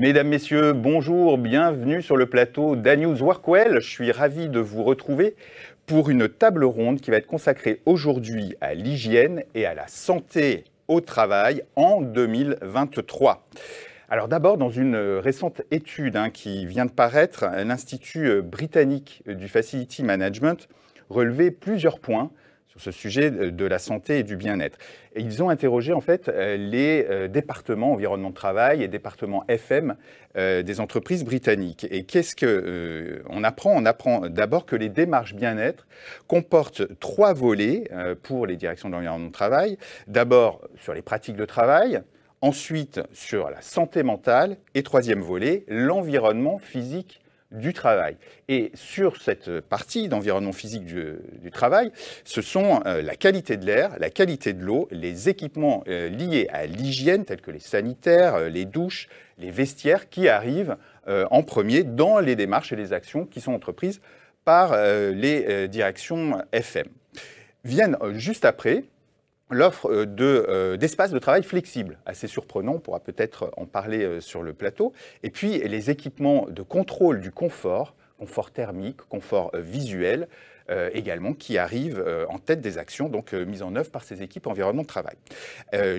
Mesdames, Messieurs, bonjour, bienvenue sur le plateau d'Anews Workwell. Je suis ravi de vous retrouver pour une table ronde qui va être consacrée aujourd'hui à l'hygiène et à la santé au travail en 2023. Alors d'abord, dans une récente étude qui vient de paraître, l'Institut britannique du Facility Management relevait plusieurs points sur ce sujet de la santé et du bien-être. Et ils ont interrogé en fait les départements environnement de travail et départements FM des entreprises britanniques. Et qu'est-ce qu'on apprend? On apprend d'abord que les démarches bien-être comportent 3 volets pour les directions de l'environnement de travail. D'abord sur les pratiques de travail, ensuite sur la santé mentale et troisième volet, l'environnement physique du travail. Et sur cette partie d'environnement physique du travail, ce sont la qualité de l'air, la qualité de l'eau, les équipements liés à l'hygiène, tels que les sanitaires, les douches, les vestiaires, qui arrivent en premier dans les démarches et les actions qui sont entreprises par les directions FM. Viennent juste après l'offre d'espaces de travail flexibles, assez surprenant, on pourra peut-être en parler sur le plateau. Et puis les équipements de contrôle du confort, confort thermique, confort visuel, également, qui arrivent en tête des actions donc mises en œuvre par ces équipes environnement de travail.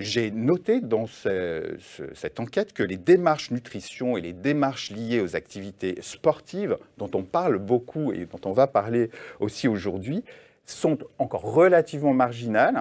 J'ai noté dans cette enquête que les démarches nutrition et les démarches liées aux activités sportives, dont on parle beaucoup et dont on va parler aussi aujourd'hui, sont encore relativement marginales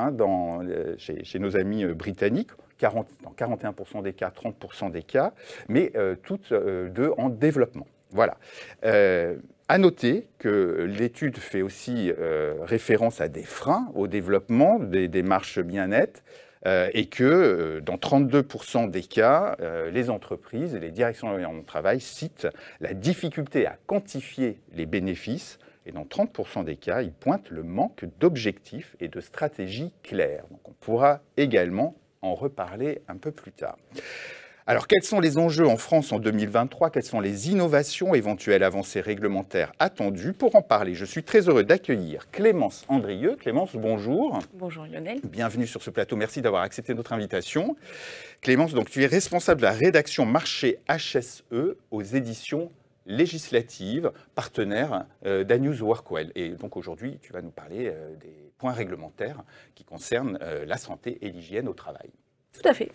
chez nos amis britanniques, dans 41% des cas, 30% des cas, mais toutes deux en développement. Voilà. À noter que l'étude fait aussi référence à des freins au développement des démarches bien-être et que dans 32% des cas, les entreprises et les directions de l'environnement de travail citent la difficulté à quantifier les bénéfices. Et dans 30% des cas, ils pointent le manque d'objectifs et de stratégies claires. Donc on pourra également en reparler un peu plus tard. Alors, quels sont les enjeux en France en 2023? Quelles sont les innovations, éventuelles avancées réglementaires attendues? Pour en parler, je suis très heureux d'accueillir Clémence Andrieux. Clémence, bonjour. Bonjour Lionel. Bienvenue sur ce plateau. Merci d'avoir accepté notre invitation. Clémence, donc, tu es responsable de la rédaction marché HSE aux éditions législative, partenaire d'Anews Workwell. Et donc aujourd'hui, tu vas nous parler des points réglementaires qui concernent la santé et l'hygiène au travail. Tout à fait.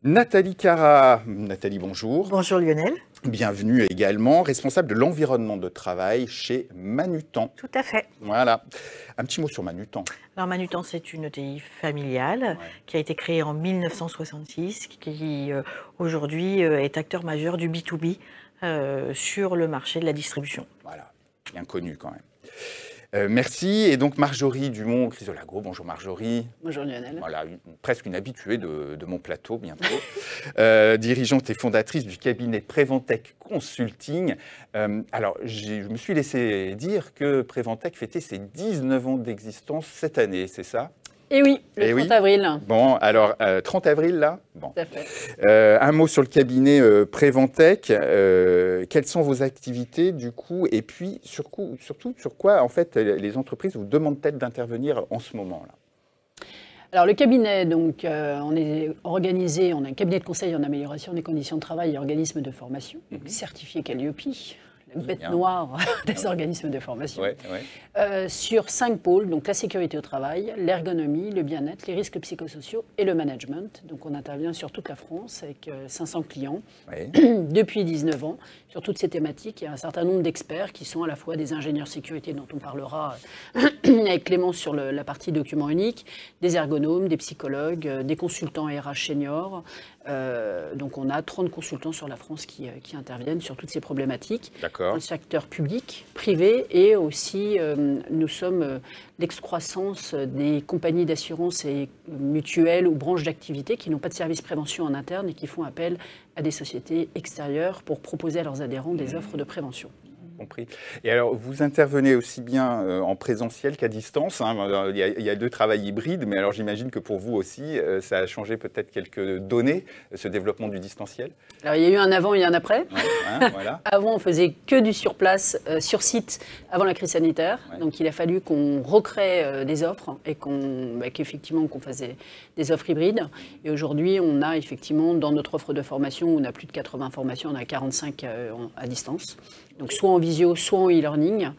Nathalie Cara. Nathalie, bonjour. Bonjour Lionel. Bienvenue également, responsable de l'environnement de travail chez Manutan. Tout à fait. Voilà. Un petit mot sur Manutan. Alors Manutan, c'est une ETI familiale qui a été créée en 1966, qui aujourd'hui est acteur majeur du B2B sur le marché de la distribution. Voilà, bien connu quand même. Merci. Et donc Marjorie Dumont-Crisolago. Bonjour Marjorie. Bonjour Lionel. Voilà, presque une habituée de mon plateau bientôt. Dirigeante et fondatrice du cabinet Preventec Consulting. Alors, je me suis laissé dire que Preventec fêtait ses 19 ans d'existence cette année, c'est ça? Et oui, le 30 avril. Bon, alors, 30 avril, là? Bon. Tout à fait. Un mot sur le cabinet Preventec. Quelles sont vos activités, du coup? Et puis, surtout, sur quoi, en fait, les entreprises vous demandent-elles d'intervenir en ce moment-là? Alors, le cabinet, donc, on est organisé, on a un cabinet de conseil en amélioration des conditions de travail et organismes de formation, certifié Calliope, la bête noire des organismes de formation, sur 5 pôles, donc la sécurité au travail, l'ergonomie, le bien-être, les risques psychosociaux et le management. Donc on intervient sur toute la France avec 500 clients depuis 19 ans sur toutes ces thématiques. Il y a un certain nombre d'experts qui sont à la fois des ingénieurs sécurité dont on parlera avec Clémence sur la partie document unique, des ergonomes, des psychologues, des consultants RH seniors. Donc on a 30 consultants sur la France qui interviennent sur toutes ces problématiques. Dans le secteur public, privé et aussi nous sommes l'excroissance des compagnies d'assurance et mutuelles ou branches d'activité qui n'ont pas de service prévention en interne et qui font appel à des sociétés extérieures pour proposer à leurs adhérents des offres de prévention. compris. Et alors, vous intervenez aussi bien en présentiel qu'à distance, hein. Il y a 2 travails hybrides, mais alors j'imagine que pour vous aussi, ça a changé peut-être quelques données, ce développement du distanciel. Alors, il y a eu un avant et un après. Ouais, hein, voilà. Avant, on faisait que du sur place, sur site, avant la crise sanitaire. Ouais. Donc, il a fallu qu'on recrée des offres et qu'effectivement, qu'on fasse des offres hybrides. Et aujourd'hui, on a effectivement, dans notre offre de formation, on a plus de 80 formations, on a 45 à distance. Donc, soit en visio, soit en e-learning,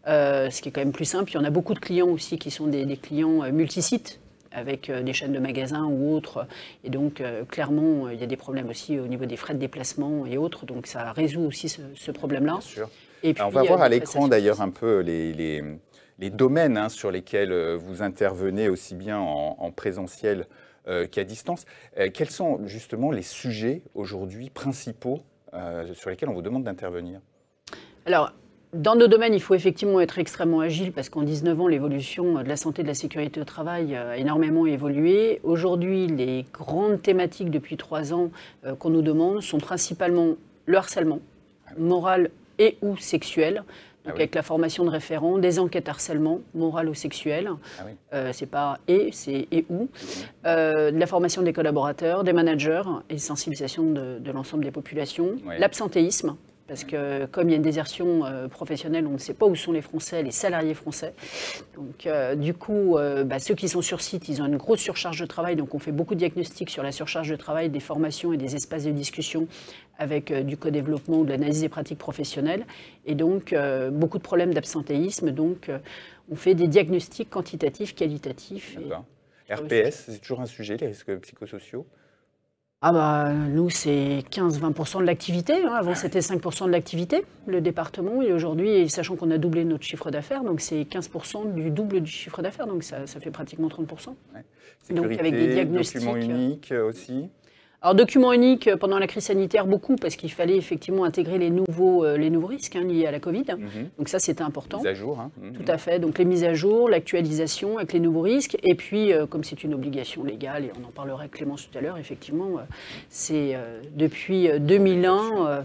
ce qui est quand même plus simple. Il y en a beaucoup de clients aussi qui sont des clients multisites, avec des chaînes de magasins ou autres. Et donc, clairement, il y a des problèmes aussi au niveau des frais de déplacement et autres. Donc, ça résout aussi ce problème-là. Bien sûr. Et puis, alors, on va voir à l'écran d'ailleurs un peu les domaines, hein, sur lesquels vous intervenez aussi bien en présentiel qu'à distance. Quels sont justement les sujets aujourd'hui principaux sur lesquels on vous demande d'intervenir? Alors, dans nos domaines, il faut effectivement être extrêmement agile parce qu'en 19 ans, l'évolution de la santé et de la sécurité au travail a énormément évolué. Aujourd'hui, les grandes thématiques depuis 3 ans qu'on nous demande sont principalement le harcèlement moral et ou sexuel. Donc avec la formation de référents, des enquêtes harcèlement, moral ou sexuel. C'est pas et, c'est et ou. De la formation des collaborateurs, des managers et sensibilisation de l'ensemble des populations. L'absentéisme. Parce que comme il y a une désertion professionnelle, on ne sait pas où sont les Français, les salariés français. Donc du coup, ceux qui sont sur site, ils ont une grosse surcharge de travail. Donc on fait beaucoup de diagnostics sur la surcharge de travail, des formations et des espaces de discussion avec du co-développement ou de l'analyse des pratiques professionnelles. Et donc beaucoup de problèmes d'absentéisme. Donc on fait des diagnostics quantitatifs, qualitatifs. RPS, c'est toujours un sujet, les risques psychosociaux? Nous, c'est 15-20% de l'activité. Hein. Avant, c'était 5% de l'activité, le département. Et aujourd'hui, sachant qu'on a doublé notre chiffre d'affaires, donc c'est 15% du double du chiffre d'affaires. Donc ça fait pratiquement 30%. Sécurité, donc avec des diagnostics. Documents uniques aussi. Alors, documents uniques, pendant la crise sanitaire, beaucoup, parce qu'il fallait effectivement intégrer les nouveaux risques liés à la Covid. Donc ça, c'était important. Mise à jour. Hein. Tout à fait. Donc les mises à jour, l'actualisation avec les nouveaux risques. Et puis, comme c'est une obligation légale, et on en parlera avec Clémence tout à l'heure, effectivement, c'est depuis 2001,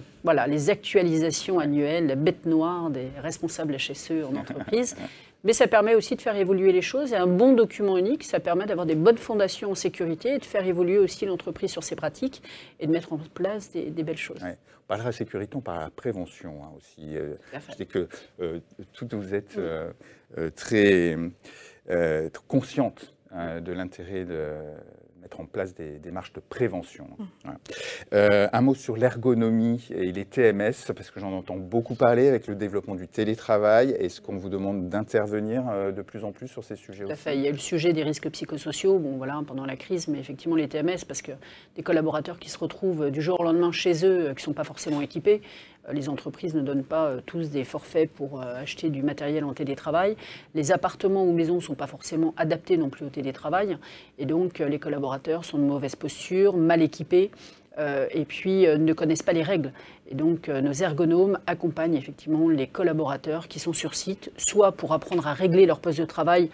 les actualisations annuelles, la bête noire des responsables HSE en entreprise. Mais ça permet aussi de faire évoluer les choses. Et un bon document unique, ça permet d'avoir des bonnes fondations en sécurité et de faire évoluer aussi l'entreprise sur ses pratiques et de mettre en place des belles choses. On parlera de sécurité, on parlera de prévention aussi. Je sais que toutes vous êtes très conscientes de l'intérêt de mettre en place des démarches de prévention. Un mot sur l'ergonomie et les TMS, parce que j'en entends beaucoup parler avec le développement du télétravail. Est-ce qu'on vous demande d'intervenir de plus en plus sur ces sujets aussi? Il y a le sujet des risques psychosociaux, pendant la crise, mais effectivement les TMS, parce que des collaborateurs qui se retrouvent du jour au lendemain chez eux, qui ne sont pas forcément équipés, les entreprises ne donnent pas tous des forfaits pour acheter du matériel en télétravail. Les appartements ou maisons ne sont pas forcément adaptés non plus au télétravail. Et donc, les collaborateurs sont de mauvaise posture, mal équipés, et puis ne connaissent pas les règles. Et donc, nos ergonomes accompagnent effectivement les collaborateurs qui sont sur site, soit pour apprendre à régler leur poste de travail,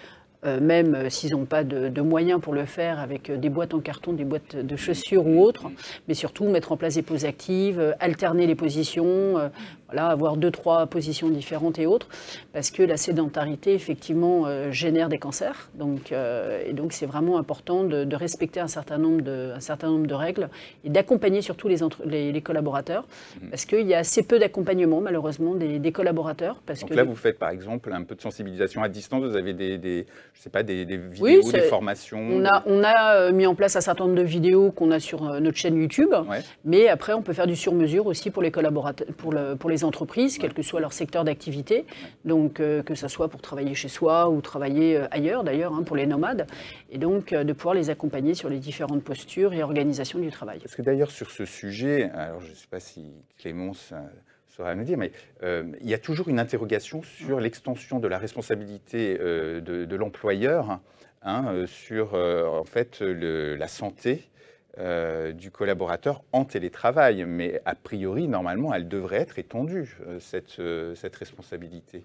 même s'ils n'ont pas de moyens pour le faire avec des boîtes en carton, des boîtes de chaussures ou autres, mais surtout mettre en place des pauses actives, alterner les positions, avoir 2-3 positions différentes et autres, parce que la sédentarité, effectivement, génère des cancers. Et donc, c'est vraiment important de respecter un certain nombre de règles et d'accompagner surtout les collaborateurs, parce qu'il y a assez peu d'accompagnement, malheureusement, des collaborateurs. Donc là, vous faites, par exemple, un peu de sensibilisation à distance. Vous avez des vidéos, des formations. On a mis en place un certain nombre de vidéos qu'on a sur notre chaîne YouTube, mais après, on peut faire du sur-mesure aussi pour les collaborateurs, pour les entreprises, quel que soit leur secteur d'activité, donc que ce soit pour travailler chez soi ou travailler ailleurs d'ailleurs, pour les nomades, et donc de pouvoir les accompagner sur les différentes postures et organisations du travail. Parce que d'ailleurs sur ce sujet, alors je ne sais pas si Clémence saura nous dire, mais il y a toujours une interrogation sur l'extension de la responsabilité de l'employeur sur en fait la santé du collaborateur en télétravail, mais a priori, normalement, elle devrait être étendue, cette responsabilité.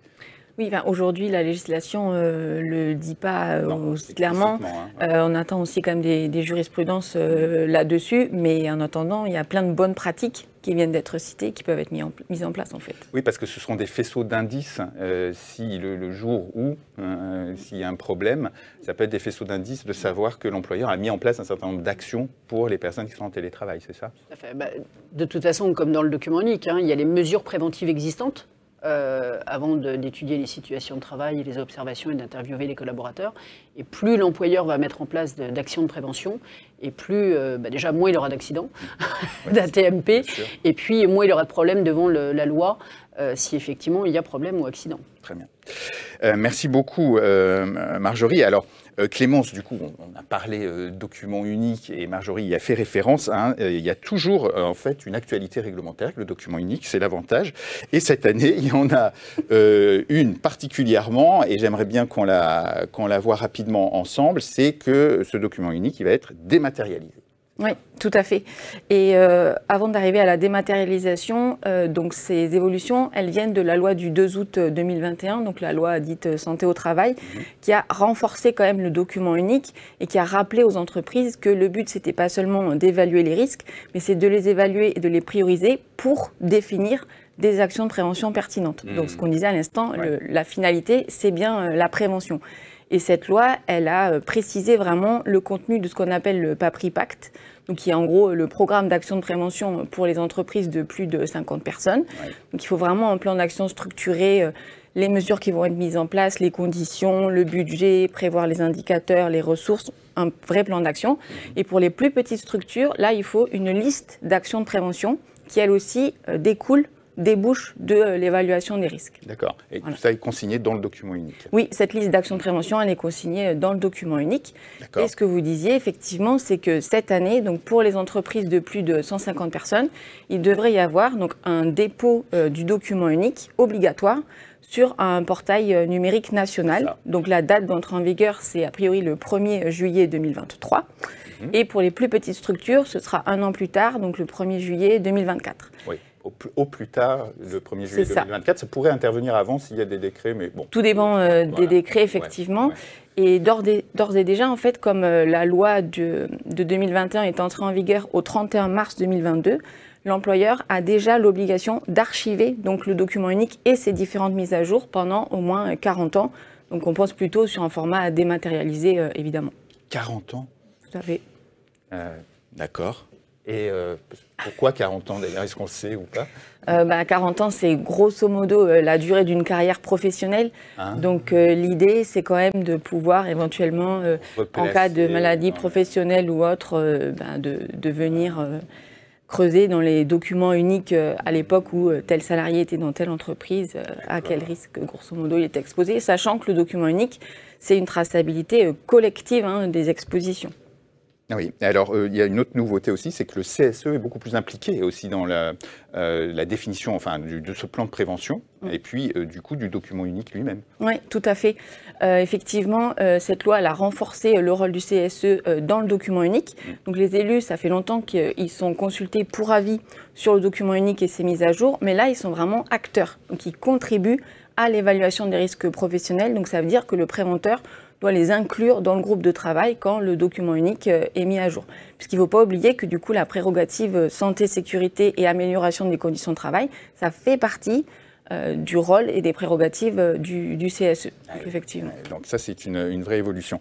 Oui, enfin, aujourd'hui, la législation ne le dit pas aussi clairement. On attend aussi quand même des jurisprudences là-dessus, mais en attendant, il y a plein de bonnes pratiques qui viennent d'être citées, qui peuvent être mises en place en fait. Oui, parce que ce seront des faisceaux d'indices. Si le jour où, s'il y a un problème, ça peut être des faisceaux d'indices de savoir que l'employeur a mis en place un certain nombre d'actions pour les personnes qui sont en télétravail, c'est ça? Tout à fait. De toute façon, comme dans le document unique, il y a les mesures préventives existantes. Avant d'étudier les situations de travail et les observations et d'interviewer les collaborateurs. Et plus l'employeur va mettre en place d'actions de prévention, et plus, déjà, moins il aura d'accidents, d'ATMP, et puis moins il aura de problèmes devant la loi si effectivement il y a problème ou accident. Très bien. Merci beaucoup, Marjorie. Alors, Clémence, du coup, on a parlé document unique et Marjorie y a fait référence. Il y a toujours, en fait, une actualité réglementaire avec le document unique, c'est l'avantage. Et cette année, il y en a une particulièrement, et j'aimerais bien qu'on la voit rapidement ensemble, c'est que ce document unique, il va être dématérialisé. Oui, tout à fait. Et avant d'arriver à la dématérialisation, donc ces évolutions, elles viennent de la loi du 2 août 2021, donc la loi dite Santé au travail, qui a renforcé quand même le document unique et qui a rappelé aux entreprises que le but, c'était pas seulement d'évaluer les risques, mais c'est de les évaluer et de les prioriser pour définir des actions de prévention pertinentes. Donc ce qu'on disait à l'instant, la finalité, c'est bien la prévention. Et cette loi, elle a précisé vraiment le contenu de ce qu'on appelle le PAPRI Pacte, donc qui est en gros le programme d'action de prévention pour les entreprises de plus de 50 personnes. Donc il faut vraiment un plan d'action structuré, les mesures qui vont être mises en place, les conditions, le budget, prévoir les indicateurs, les ressources, un vrai plan d'action. Et pour les plus petites structures, là, il faut une liste d'actions de prévention qui, elle aussi, débouche de l'évaluation des risques. D'accord. Et tout ça est consigné dans le document unique? Oui, cette liste d'actions de prévention, elle est consignée dans le document unique. Et ce que vous disiez, effectivement, c'est que cette année, donc pour les entreprises de plus de 150 personnes, il devrait y avoir donc un dépôt du document unique obligatoire sur un portail numérique national. Donc la date d'entrée en vigueur, c'est a priori le 1er juillet 2023. Et pour les plus petites structures, ce sera un an plus tard, donc le 1er juillet 2024. Oui. Au plus tard, le 1er juillet 2024, ça pourrait intervenir avant s'il y a des décrets, mais bon. Tout dépend des décrets, effectivement. Et d'ores et déjà, en fait, comme la loi de 2021 est entrée en vigueur au 31 mars 2022, l'employeur a déjà l'obligation d'archiver donc le document unique et ses différentes mises à jour pendant au moins 40 ans. Donc on pense plutôt sur un format dématérialisé, évidemment. 40 ans? Tout à fait. D'accord. Et pourquoi 40 ans d'ailleurs? Est-ce qu'on le sait ou pas? 40 ans, c'est grosso modo la durée d'une carrière professionnelle. Donc l'idée, c'est quand même de pouvoir éventuellement, en cas de maladie professionnelle ou autre, de venir creuser dans les documents uniques à l'époque où tel salarié était dans telle entreprise, à quel risque, grosso modo, il était exposé, sachant que le document unique, c'est une traçabilité collective des expositions. Oui, alors il y a une autre nouveauté aussi, c'est que le CSE est beaucoup plus impliqué aussi dans la définition de ce plan de prévention et puis du coup du document unique lui-même. Oui, tout à fait. Effectivement, cette loi elle a renforcé le rôle du CSE dans le document unique. Donc les élus, ça fait longtemps qu'ils sont consultés pour avis sur le document unique et ses mises à jour, mais là ils sont vraiment acteurs, donc ils contribuent à l'évaluation des risques professionnels. Donc ça veut dire que le préventeur doit les inclure dans le groupe de travail quand le document unique est mis à jour. Puisqu'il ne faut pas oublier que du coup la prérogative santé, sécurité et amélioration des conditions de travail, ça fait partie du rôle et des prérogatives du CSE, donc, effectivement. Donc ça c'est une vraie évolution.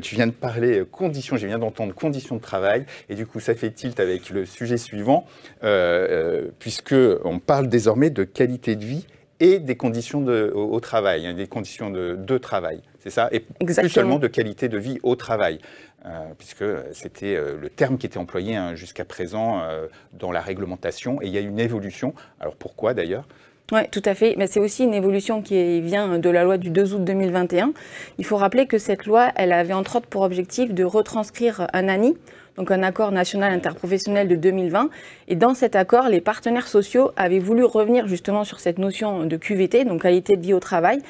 Tu viens de parler conditions, je viens d'entendre conditions de travail, et du coup ça fait tilt avec le sujet suivant, puisqu'on parle désormais de qualité de vie et des conditions au travail, des conditions de travail, c'est ça? Et plus seulement de qualité de vie au travail, puisque c'était le terme qui était employé jusqu'à présent dans la réglementation, et il y a une évolution. Alors pourquoi d'ailleurs? Oui, tout à fait. Mais c'est aussi une évolution qui vient de la loi du 2 août 2021. Il faut rappeler que cette loi, elle avait entre autres pour objectif de retranscrire un ANI, donc un accord national interprofessionnel de 2020. Et dans cet accord, les partenaires sociaux avaient voulu revenir justement sur cette notion de QVT, donc qualité de vie au travail,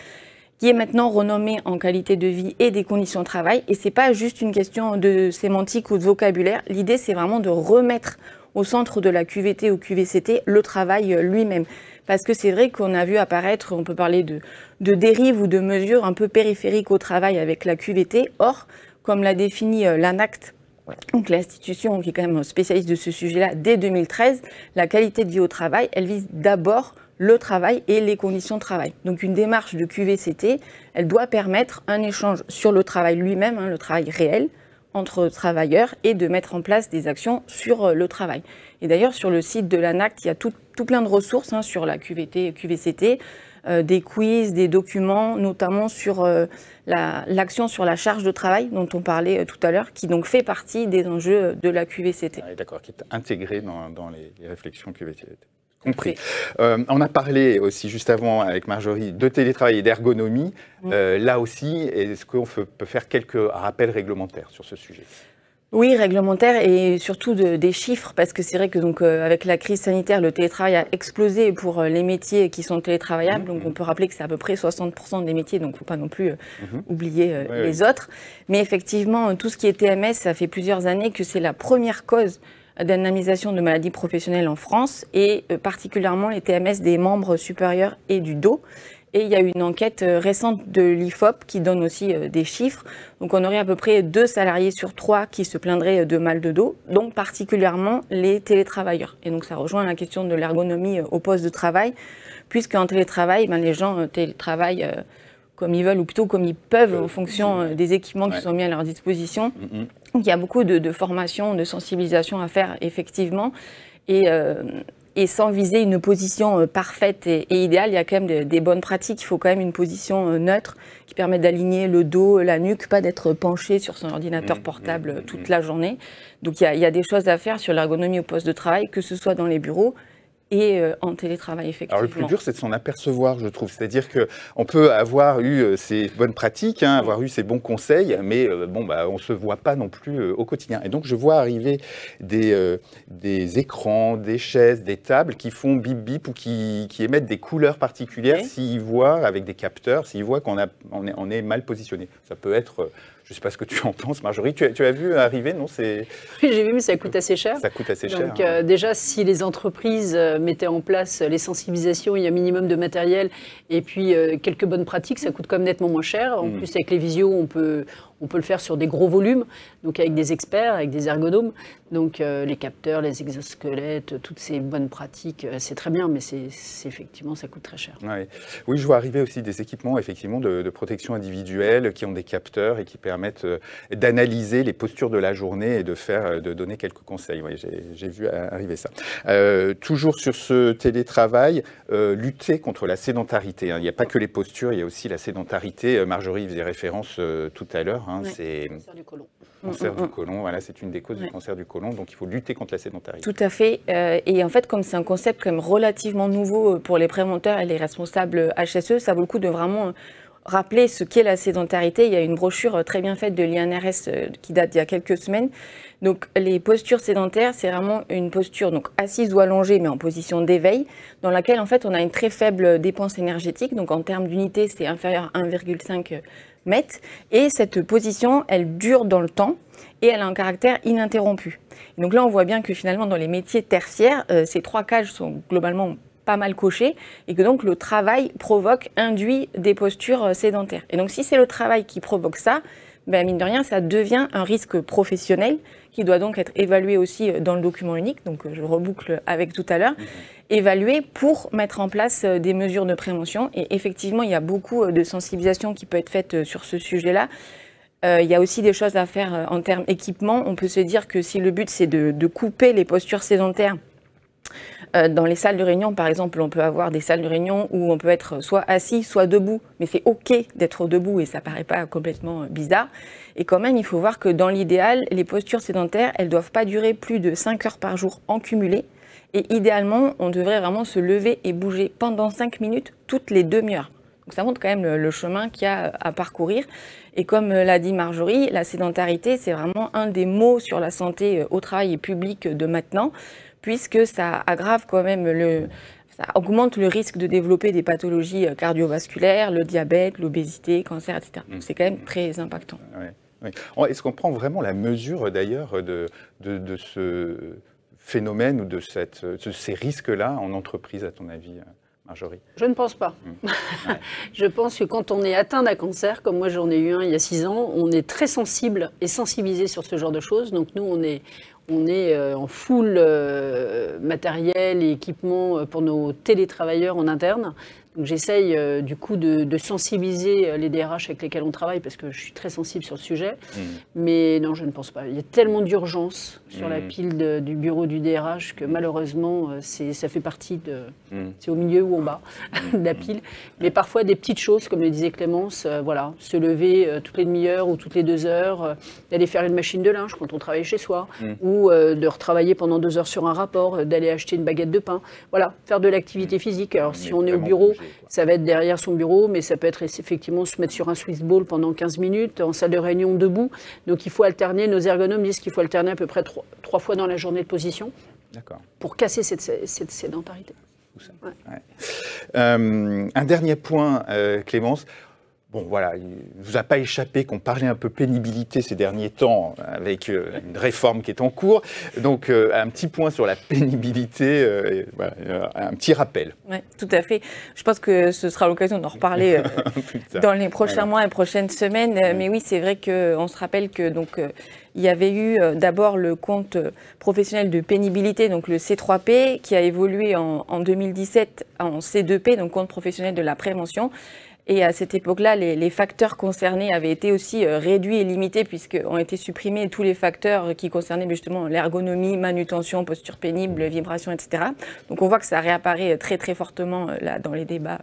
qui est maintenant renommée en qualité de vie et des conditions de travail. Et c'est pas juste une question de sémantique ou de vocabulaire. L'idée, c'est vraiment de remettre au centre de la QVT ou QVCT le travail lui-même. parce que c'est vrai qu'on a vu apparaître, on peut parler de dérives ou de mesures un peu périphériques au travail avec la QVT. Or, comme l'a défini l'ANACT, donc l'institution qui est quand même spécialiste de ce sujet-là, dès 2013, la qualité de vie au travail, elle vise d'abord le travail et les conditions de travail. Donc une démarche de QVCT, elle doit permettre un échange sur le travail lui-même, le travail réel, entre travailleurs et de mettre en place des actions sur le travail. Et d'ailleurs, sur le site de l'ANACT, il y a tout plein de ressources sur la QVT, QVCT, des quiz, des documents, notamment sur l'action sur la charge de travail dont on parlait tout à l'heure, qui donc fait partie des enjeux de la QVCT. Ah, d'accord, qui est intégré dans les réflexions QVCT. Compris. On a parlé aussi juste avant avec Marjorie de télétravail et d'ergonomie. Là aussi, est-ce qu'on peut faire quelques rappels réglementaires sur ce sujet ? Oui, réglementaire et surtout des chiffres, parce que c'est vrai que donc, avec la crise sanitaire, le télétravail a explosé pour les métiers qui sont télétravaillables. Donc on peut rappeler que c'est à peu près 60% des métiers, donc il ne faut pas non plus oublier les autres. Mais effectivement, tout ce qui est TMS, ça fait plusieurs années que c'est la première cause d'indemnisation de maladies professionnelles en France, et particulièrement les TMS des membres supérieurs et du dos. Et il y a une enquête récente de l'IFOP qui donne aussi des chiffres. Donc on aurait à peu près 2 salariés sur 3 qui se plaindraient de mal de dos, donc particulièrement les télétravailleurs. Et donc ça rejoint la question de l'ergonomie au poste de travail, puisqu'en télétravail, les gens télétravaillent comme ils veulent, ou plutôt comme ils peuvent, en fonction des équipements qui sont mis à leur disposition. Donc il y a beaucoup de formations, de sensibilisation à faire, effectivement. Et sans viser une position parfaite et idéale, il y a quand même des bonnes pratiques. Il faut quand même une position neutre qui permet d'aligner le dos, la nuque, pas d'être penché sur son ordinateur portable toute la journée. Donc il y a des choses à faire sur l'ergonomie au poste de travail, que ce soit dans les bureaux et en télétravail, effectivement. Alors le plus dur, c'est de s'en apercevoir, je trouve. C'est-à-dire qu'on peut avoir eu ces bonnes pratiques, avoir eu ces bons conseils, mais on ne se voit pas non plus au quotidien. Et donc je vois arriver des écrans, des chaises, des tables qui font bip bip ou qui émettent des couleurs particulières s'ils voient, avec des capteurs, s'ils voient qu'on est mal positionné. Ça peut être... Je ne sais pas ce que tu en penses, Marjorie. Tu as vu arriver, non? Oui, j'ai vu, mais ça coûte assez cher. Ça coûte assez cher. Donc, déjà, si les entreprises mettaient en place les sensibilisations, il y a un minimum de matériel et puis quelques bonnes pratiques, ça coûte quand même nettement moins cher. En plus, avec les visios, on peut le faire sur des gros volumes, donc avec des experts, avec des ergonomes. Donc, les capteurs, les exosquelettes, toutes ces bonnes pratiques, c'est très bien, mais effectivement, ça coûte très cher. Oui, je vois arriver aussi des équipements effectivement de protection individuelle qui ont des capteurs et qui permettent d'analyser les postures de la journée et de donner quelques conseils. Oui, j'ai vu arriver ça. Toujours sur ce télétravail, lutter contre la sédentarité. Il n'y a pas que les postures, il y a aussi la sédentarité. Marjorie faisait référence tout à l'heure. C'est le cancer du côlon. Cancer du côlon, voilà, c'est une des causes du cancer du côlon, donc il faut lutter contre la sédentarité. Tout à fait. Et en fait, comme c'est un concept quand même relativement nouveau pour les préventeurs et les responsables HSE, ça vaut le coup de vraiment rappeler ce qu'est la sédentarité. Il y a une brochure très bien faite de l'INRS qui date d'il y a quelques semaines. Donc les postures sédentaires, c'est vraiment une posture donc assise ou allongée, mais en position d'éveil, dans laquelle en fait on a une très faible dépense énergétique. Donc en termes d'unité, c'est inférieur à 1,5 mètres. Et cette position, elle dure dans le temps et elle a un caractère ininterrompu. Et donc là, on voit bien que finalement, dans les métiers tertiaires, ces 3 cases sont globalement pas mal coché, et que donc le travail induit des postures sédentaires. Et donc si c'est le travail qui provoque ça, mine de rien, ça devient un risque professionnel qui doit donc être évalué aussi dans le document unique, donc je reboucle avec tout à l'heure, évalué pour mettre en place des mesures de prévention. Et effectivement, il y a beaucoup de sensibilisation qui peut être faite sur ce sujet-là. Il y a aussi des choses à faire en termes équipement. On peut se dire que si le but c'est de couper les postures sédentaires, dans les salles de réunion, par exemple, on peut avoir des salles de réunion où on peut être soit assis, soit debout, mais c'est OK d'être debout et ça paraît pas complètement bizarre. Et quand même, il faut voir que dans l'idéal, les postures sédentaires, elles doivent pas durer plus de 5 heures par jour en cumulé. Et idéalement, on devrait vraiment se lever et bouger pendant 5 minutes toutes les demi-heures. Donc ça montre quand même le chemin qu'il y a à parcourir. Et comme l'a dit Marjorie, la sédentarité, c'est vraiment un des maux sur la santé au travail et public de maintenant, puisque ça aggrave quand même ça augmente le risque de développer des pathologies cardiovasculaires, le diabète, l'obésité, cancer, etc. Donc c'est quand même très impactant. Oui. Est-ce qu'on prend vraiment la mesure d'ailleurs de ce phénomène ou de ces risques-là en entreprise, à ton avis, Marjorie? Je ne pense pas. Ouais. Je pense que quand on est atteint d'un cancer, comme moi j'en ai eu un il y a 6 ans, on est très sensible et sensibilisé sur ce genre de choses. Donc nous, on est en full matériel et équipement pour nos télétravailleurs en interne. Donc j'essaye du coup de sensibiliser les DRH avec lesquels on travaille parce que je suis très sensible sur le sujet. Mais non, je ne pense pas. Il y a tellement d'urgence sur la pile du bureau du DRH que malheureusement, ça fait partie de... C'est au milieu ou en bas de la pile. Mais parfois des petites choses, comme le disait Clémence, voilà, se lever toutes les demi-heures ou toutes les 2 heures, d'aller faire une machine de linge quand on travaille chez soi, ou de retravailler pendant 2 heures sur un rapport, d'aller acheter une baguette de pain. Voilà, faire de l'activité physique. Alors si on est au bureau, ça va être derrière son bureau, mais ça peut être effectivement se mettre sur un Swiss ball pendant 15 minutes, en salle de réunion debout. Donc il faut alterner, nos ergonomes disent qu'il faut alterner à peu près 3 fois dans la journée de position pour casser cette sédentarité. Ouais. Ouais. Un dernier point, Clémence. Bon, voilà, il ne vous a pas échappé qu'on parlait un peu pénibilité ces derniers temps avec une réforme qui est en cours. Donc, un petit point sur la pénibilité, voilà, un petit rappel. Oui, tout à fait. Je pense que ce sera l'occasion d'en reparler dans les prochains mois et prochaines semaines. Mais oui, c'est vrai qu'on se rappelle que il y avait eu d'abord le compte professionnel de pénibilité, donc le C3P, qui a évolué en 2017 en C2P, donc compte professionnel de la prévention. Et à cette époque-là, les facteurs concernés avaient été aussi réduits et limités puisqu'ont été supprimés tous les facteurs qui concernaient justement l'ergonomie, manutention, posture pénible, vibration, etc. Donc on voit que ça réapparaît très très fortement là dans les débats,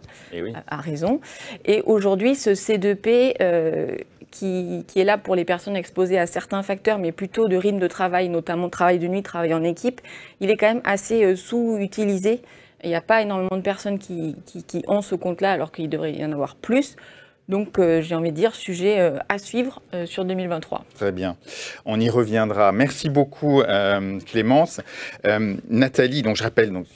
à raison. Et aujourd'hui, ce C2P qui est là pour les personnes exposées à certains facteurs, mais plutôt de rythme de travail, notamment travail de nuit, travail en équipe, il est quand même assez sous-utilisé. Il n'y a pas énormément de personnes qui ont ce compte-là, alors qu'il devrait y en avoir plus. Donc, j'ai envie de dire, sujet à suivre sur 2023. Très bien. On y reviendra. Merci beaucoup, Clémence. Nathalie, donc je rappelle, donc,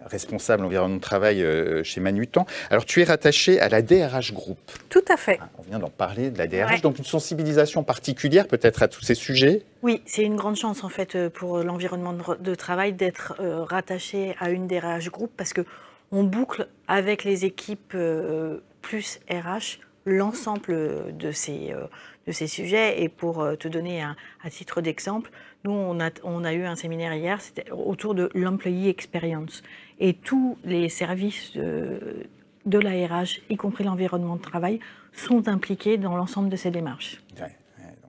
responsable environnement de travail chez Manutan. Alors, tu es rattachée à la DRH Group. Tout à fait. On vient d'en parler, de la DRH. Donc, une sensibilisation particulière peut-être à tous ces sujets. Oui, c'est une grande chance en fait pour l'environnement de travail d'être rattaché à une DRH Group parce qu'on boucle avec les équipes plus RH l'ensemble de ces sujets. Et pour te donner à titre d'exemple, nous, on a eu un séminaire hier, c'était autour de l'employee experience. Et tous les services de la RH, y compris l'environnement de travail, sont impliqués dans l'ensemble de ces démarches. Ouais.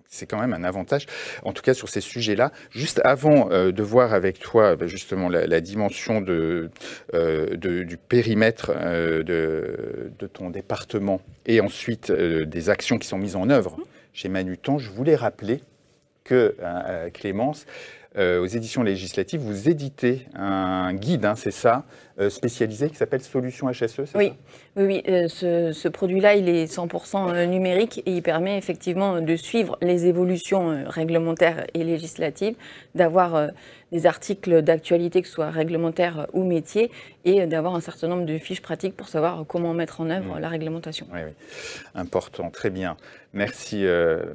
C'est quand même un avantage, en tout cas sur ces sujets-là. Juste avant de voir avec toi justement la dimension du périmètre de ton département et ensuite des actions qui sont mises en œuvre chez Manutan, je voulais rappeler que, Clémence, aux éditions législatives, vous éditez un guide, c'est ça, spécialisé qui s'appelle Solutions HSE, c'est ça? Oui, ce produit-là, il est 100% numérique et il permet effectivement de suivre les évolutions réglementaires et législatives, d'avoir des articles d'actualité, que ce soit réglementaires ou métiers, et d'avoir un certain nombre de fiches pratiques pour savoir comment mettre en œuvre la réglementation. Oui, important, très bien. Merci,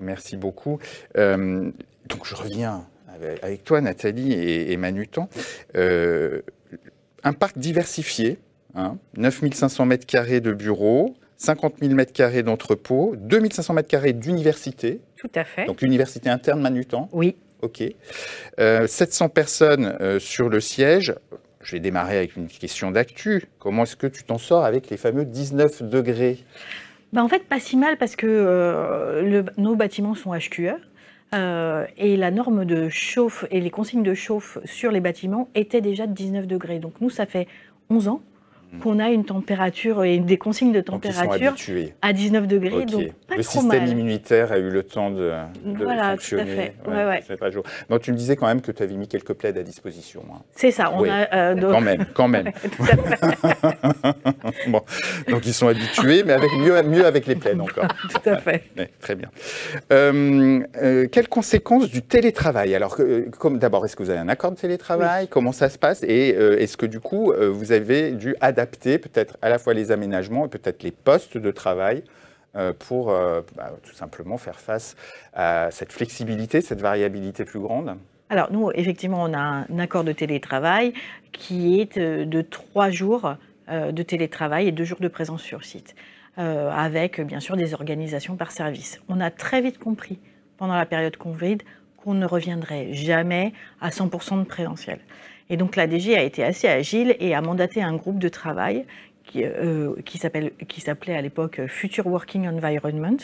merci beaucoup. Donc je reviens avec toi, Nathalie et Manutan. Un parc diversifié, 9500 m² de bureaux, 50 000 m² d'entrepôts, 2500 m² d'université. Tout à fait. Donc l'université interne Manutan. Oui. OK. 700 personnes sur le siège. Je vais démarrer avec une question d'actu. Comment est-ce que tu t'en sors avec les fameux 19 degrés? En fait, pas si mal parce que nos bâtiments sont HQE. Et la norme de chauffe et les consignes de chauffe sur les bâtiments étaient déjà de 19 degrés. Donc nous, ça fait 11 ans qu'on a une température et des consignes de température à 19 degrés. Okay. Donc pas le trop système mal. immunitaire a eu le temps de voilà, fonctionner. Tout à fait. Ouais. C'est pas jour. Donc tu me disais quand même que tu avais mis quelques plaids à disposition. C'est ça. On a, Quand même. Tout à fait. Bon. Donc ils sont habitués, mais avec mieux avec les plaids encore. Tout à fait. Ouais, très bien. Quelles conséquences du télétravail? Alors, d'abord, est-ce que vous avez un accord de télétravail? Comment ça se passe? Et est-ce que du coup, vous avez dû adapter peut-être à la fois les aménagements et peut-être les postes de travail pour tout simplement faire face à cette flexibilité, cette variabilité plus grande? Alors nous, effectivement, on a un accord de télétravail qui est de 3 jours de télétravail et 2 jours de présence sur site, avec bien sûr des organisations par service. On a très vite compris pendant la période Covid qu'on ne reviendrait jamais à 100% de présentiel. Et donc la DG a été assez agile et a mandaté un groupe de travail qui s'appelait à l'époque Future Working Environment,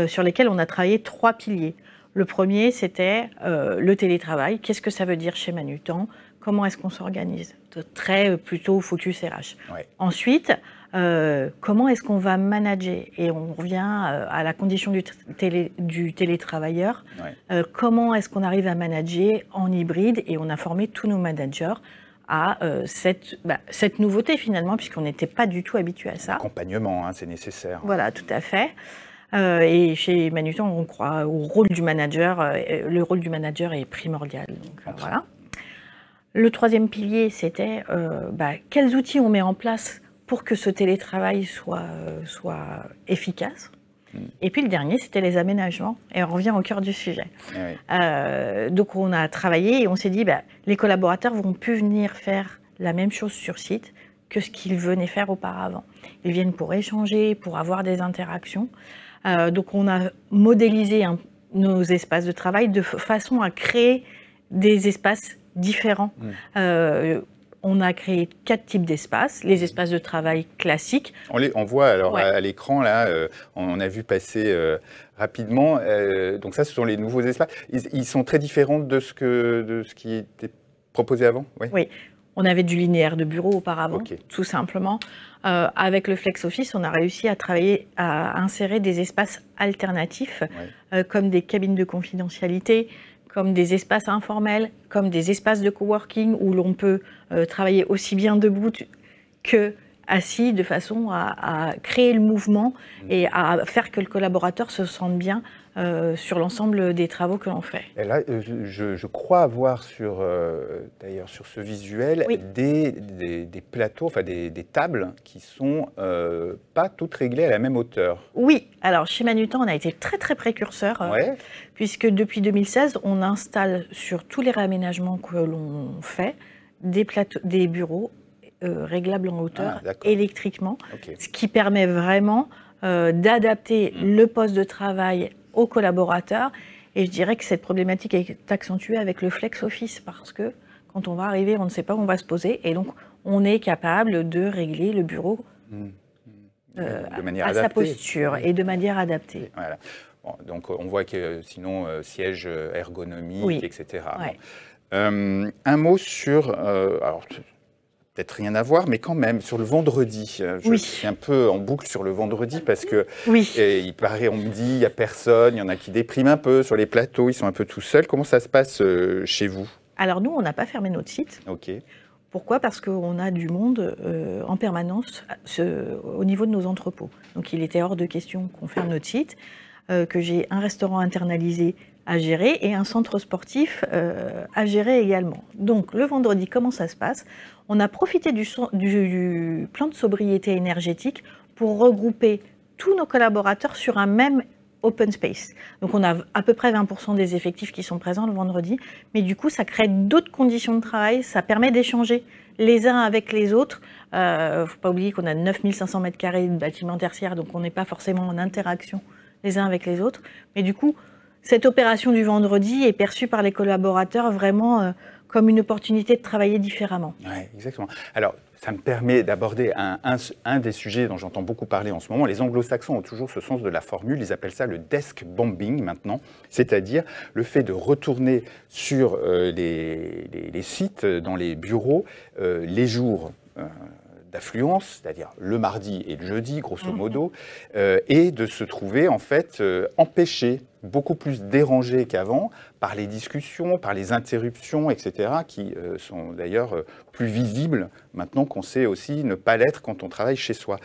sur lesquels on a travaillé 3 piliers. Le premier, c'était le télétravail. Qu'est-ce que ça veut dire chez Manutan? Comment est-ce qu'on s'organise? Très plutôt focus RH. Ouais. Ensuite, comment est-ce qu'on va manager? Et on revient à la condition du télétravailleur. Ouais. Comment est-ce qu'on arrive à manager en hybride? Et on a formé tous nos managers à cette nouveauté finalement, puisqu'on n'était pas du tout habitué à ça. Accompagnement, hein, c'est nécessaire. Voilà, tout à fait. Et chez Manutan, on croit au rôle du manager. Le rôle du manager est primordial. Donc, voilà. Le troisième pilier, c'était quels outils on met en place pour que ce télétravail soit efficace. Et puis le dernier, c'était les aménagements. Et on revient au cœur du sujet. Oui. Donc on a travaillé et on s'est dit, les collaborateurs vont plus venir faire la même chose sur site que ce qu'ils venaient faire auparavant. Ils viennent pour échanger, pour avoir des interactions. Donc on a modélisé nos espaces de travail de façon à créer des espaces différents. On a créé 4 types d'espaces. Les espaces de travail classiques. On voit alors à l'écran, là, on a vu passer rapidement. Donc ça, ce sont les nouveaux espaces. Ils sont très différents de ce qui était proposé avant? Oui. On avait du linéaire de bureau auparavant, tout simplement. Avec le Flex Office, on a réussi à insérer des espaces alternatifs, comme des cabines de confidentialité, comme des espaces informels, comme des espaces de coworking où l'on peut travailler aussi bien debout que assis, de façon à créer le mouvement et à faire que le collaborateur se sente bien sur l'ensemble des travaux que l'on fait. Et là, je crois avoir d'ailleurs sur ce visuel des plateaux, enfin des tables qui sont pas toutes réglées à la même hauteur. Oui, alors chez Manutan, on a été très très précurseur, puisque depuis 2016, on installe sur tous les réaménagements que l'on fait des bureaux réglables en hauteur électriquement, ce qui permet vraiment d'adapter le poste de travail aux collaborateurs. Et je dirais que cette problématique est accentuée avec le Flex Office parce que quand on va arriver, on ne sait pas où on va se poser et donc on est capable de régler le bureau de manière à adaptée. Sa posture et de manière adaptée. Voilà. Bon, donc on voit que sinon siège ergonomique, etc. Ouais. Bon. Un mot sur... alors, peut-être rien à voir, mais quand même, sur le vendredi. Je suis un peu en boucle sur le vendredi parce que il paraît, on me dit, il n'y a personne, il y en a qui dépriment un peu sur les plateaux, ils sont un peu tout seuls. Comment ça se passe chez vous? Alors nous, on n'a pas fermé notre site. Pourquoi? Parce qu'on a du monde en permanence au niveau de nos entrepôts. Donc il était hors de question qu'on ferme notre site, que j'ai un restaurant internalisé à gérer et un centre sportif à gérer également. Donc le vendredi, comment ça se passe? On a profité du plan de sobriété énergétique pour regrouper tous nos collaborateurs sur un même open space. Donc on a à peu près 20% des effectifs qui sont présents le vendredi, mais du coup ça crée d'autres conditions de travail, ça permet d'échanger les uns avec les autres. Il ne faut pas oublier qu'on a 9500 m² de bâtiments tertiaires, donc on n'est pas forcément en interaction les uns avec les autres. Mais du coup, cette opération du vendredi est perçue par les collaborateurs vraiment comme une opportunité de travailler différemment. Oui, exactement. Alors, ça me permet d'aborder un des sujets dont j'entends beaucoup parler en ce moment. Les anglo-saxons ont toujours ce sens de la formule, ils appellent ça le desk bombing maintenant, c'est-à-dire le fait de retourner sur les sites, dans les bureaux, les jours d'affluence, c'est-à-dire le mardi et le jeudi, grosso modo, et de se trouver en fait empêché, beaucoup plus dérangé qu'avant par les discussions, par les interruptions, etc., qui sont d'ailleurs plus visibles maintenant qu'on sait aussi ne pas l'être quand on travaille chez soi.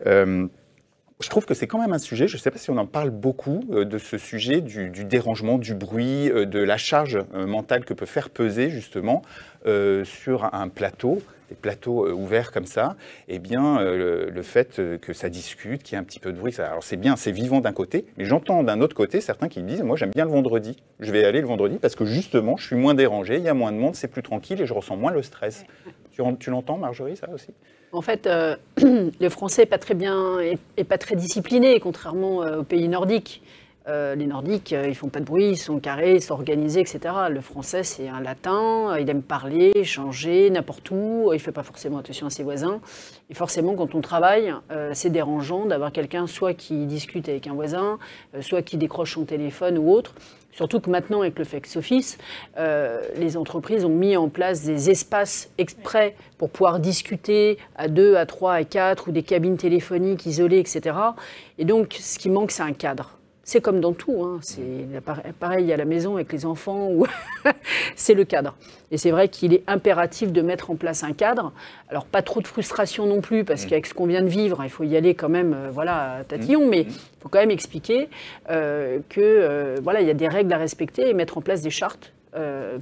Je trouve que c'est quand même un sujet, je ne sais pas si on en parle beaucoup, de ce sujet du dérangement, du bruit, de la charge mentale que peut faire peser justement sur un plateau, des plateaux ouverts comme ça, eh bien le fait que ça discute, qu'il y ait un petit peu de bruit, alors c'est bien, c'est vivant d'un côté, mais j'entends d'un autre côté certains qui me disent, moi j'aime bien le vendredi, je vais aller le vendredi parce que justement je suis moins dérangé, il y a moins de monde, c'est plus tranquille et je ressens moins le stress. Tu l'entends, Marjorie, ça aussi? En fait, le français n'est pas très bien, et pas très discipliné, contrairement aux pays nordiques. Les Nordiques, ils font pas de bruit, ils sont carrés, ils sont organisés, etc. Le français, c'est un latin, il aime parler, échanger, n'importe où, il fait pas forcément attention à ses voisins. Et forcément, quand on travaille, c'est dérangeant d'avoir quelqu'un soit qui discute avec un voisin, soit qui décroche son téléphone ou autre. Surtout que maintenant, avec le flex-office, les entreprises ont mis en place des espaces exprès pour pouvoir discuter à 2, à 3, à 4, ou des cabines téléphoniques isolées, etc. Et donc, ce qui manque, c'est un cadre. C'est comme dans tout, hein. C'est pareil à la maison avec les enfants, c'est le cadre. Et c'est vrai qu'il est impératif de mettre en place un cadre. Alors pas trop de frustration non plus, parce qu'avec ce qu'on vient de vivre, il faut y aller quand même, voilà, tatillon, mais il faut quand même expliquer voilà, il y a des règles à respecter et mettre en place des chartes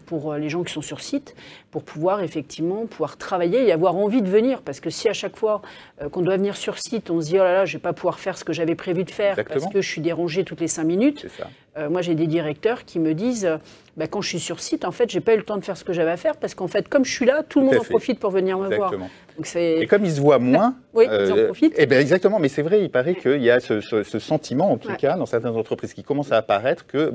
pour les gens qui sont sur site, pour pouvoir effectivement travailler et avoir envie de venir. Parce que si à chaque fois qu'on doit venir sur site, on se dit « oh là là, je ne vais pas pouvoir faire ce que j'avais prévu de faire parce que je suis dérangé toutes les 5 minutes », moi j'ai des directeurs qui me disent quand je suis sur site, en fait, je n'ai pas eu le temps de faire ce que j'avais à faire parce qu'en fait, comme je suis là, tout le monde en profite pour venir me voir. Donc, et comme ils se voient moins, oui, ils en profitent. Exactement, mais c'est vrai, il paraît qu'il y a ce sentiment, en tout cas, dans certaines entreprises qui commencent à apparaître, que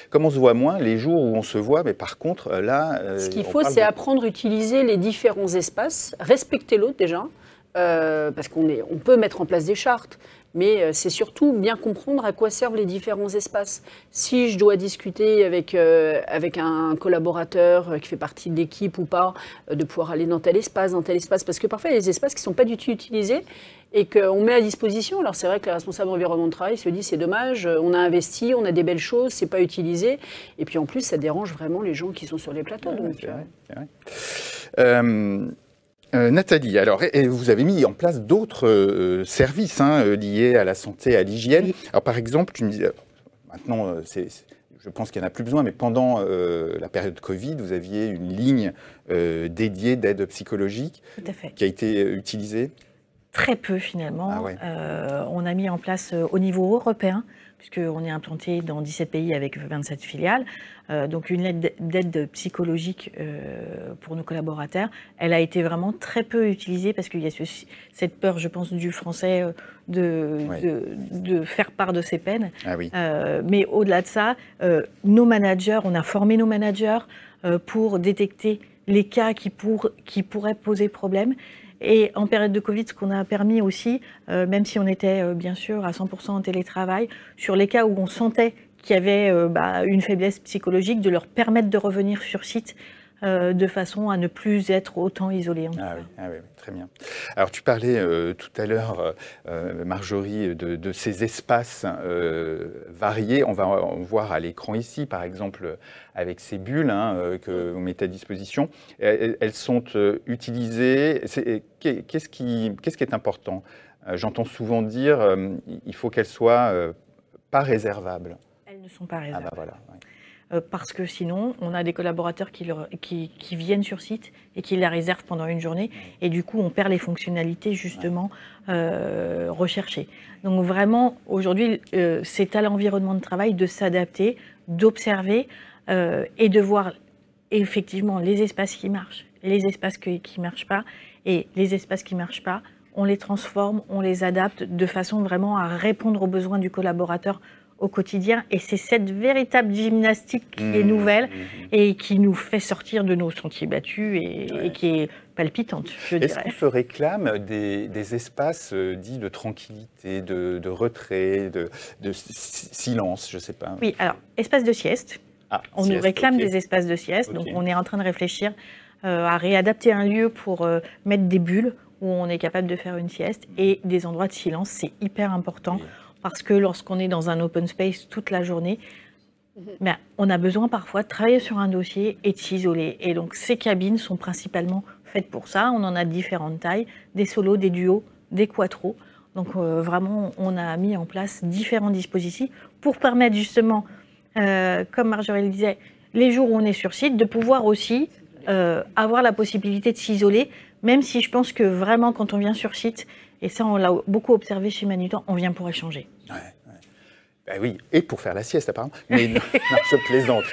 comme on se voit moins, les jours où on se voit, mais par contre, là... ce qu'il faut, c'est apprendre à utiliser les différents espaces, respecter l'autre déjà, parce qu'on peut mettre en place des chartes, mais c'est surtout bien comprendre à quoi servent les différents espaces. Si je dois discuter avec un collaborateur qui fait partie de l'équipe ou pas, de pouvoir aller dans tel espace, parce que parfois il y a des espaces qui ne sont pas du tout utilisés et qu'on met à disposition. Alors c'est vrai que les responsables environnement de travail se disent c'est dommage, on a investi, on a des belles choses, c'est pas utilisé. Et puis en plus ça dérange vraiment les gens qui sont sur les plateaux. C'est vrai. Nathalie, alors vous avez mis en place d'autres services liés à la santé, à l'hygiène. Oui. Alors par exemple, tu me dis, maintenant, je pense qu'il n'y en a plus besoin, mais pendant la période Covid, vous aviez une ligne dédiée d'aide psychologique qui a été utilisée. Très peu finalement. Ah ouais. On a mis en place au niveau européen, puisqu'on est implanté dans 17 pays avec 27 filiales, donc une aide d'aide psychologique pour nos collaborateurs. Elle a été vraiment très peu utilisée parce qu'il y a cette peur, je pense, du français de faire part de ses peines. Ah oui. Mais au-delà de ça, nos managers, on a formé nos managers pour détecter les cas qui pourraient poser problème. Et en période de Covid, ce qu'on a permis aussi, même si on était bien sûr à 100% en télétravail, sur les cas où on sentait qu'il y avait une faiblesse psychologique, de leur permettre de revenir sur site de façon à ne plus être autant isolés. Oui, très bien. Alors tu parlais tout à l'heure, Marjorie, de ces espaces variés. On va en voir à l'écran ici, par exemple, avec ces bulles que vous mettez à disposition. Elles sont utilisées. Qu'est-ce qui est important? J'entends souvent dire il faut qu'elles soient pas réservables. Elles ne sont pas réservables. Ah bah voilà. Ouais. Parce que sinon, on a des collaborateurs qui viennent sur site et qui la réservent pendant une journée. Et du coup, on perd les fonctionnalités justement recherchées. Donc vraiment, aujourd'hui, c'est à l'environnement de travail de s'adapter, d'observer et de voir effectivement les espaces qui marchent, les espaces qui ne marchent pas. Et les espaces qui ne marchent pas, on les transforme, on les adapte de façon vraiment à répondre aux besoins du collaborateur au quotidien, et c'est cette véritable gymnastique qui est nouvelle et qui nous fait sortir de nos sentiers battus et qui est palpitante, je dirais. Est-ce qu'on se réclame des espaces dits de tranquillité, de retrait, de silence, je ne sais pas? Oui, alors, espace de sieste. On nous réclame des espaces de sieste, donc on est en train de réfléchir à réadapter un lieu pour mettre des bulles où on est capable de faire une sieste, et des endroits de silence, c'est hyper important. Parce que lorsqu'on est dans un open space toute la journée, on a besoin parfois de travailler sur un dossier et de s'isoler. Et donc ces cabines sont principalement faites pour ça. On en a différentes tailles, des solos, des duos, des quattros. Donc vraiment, on a mis en place différents dispositifs pour permettre justement, comme Marjorie le disait, les jours où on est sur site, de pouvoir aussi avoir la possibilité de s'isoler, même si je pense que vraiment quand on vient sur site, et ça on l'a beaucoup observé chez Manutan, on vient pour échanger. oui, et pour faire la sieste apparemment. Mais non, je plaisante.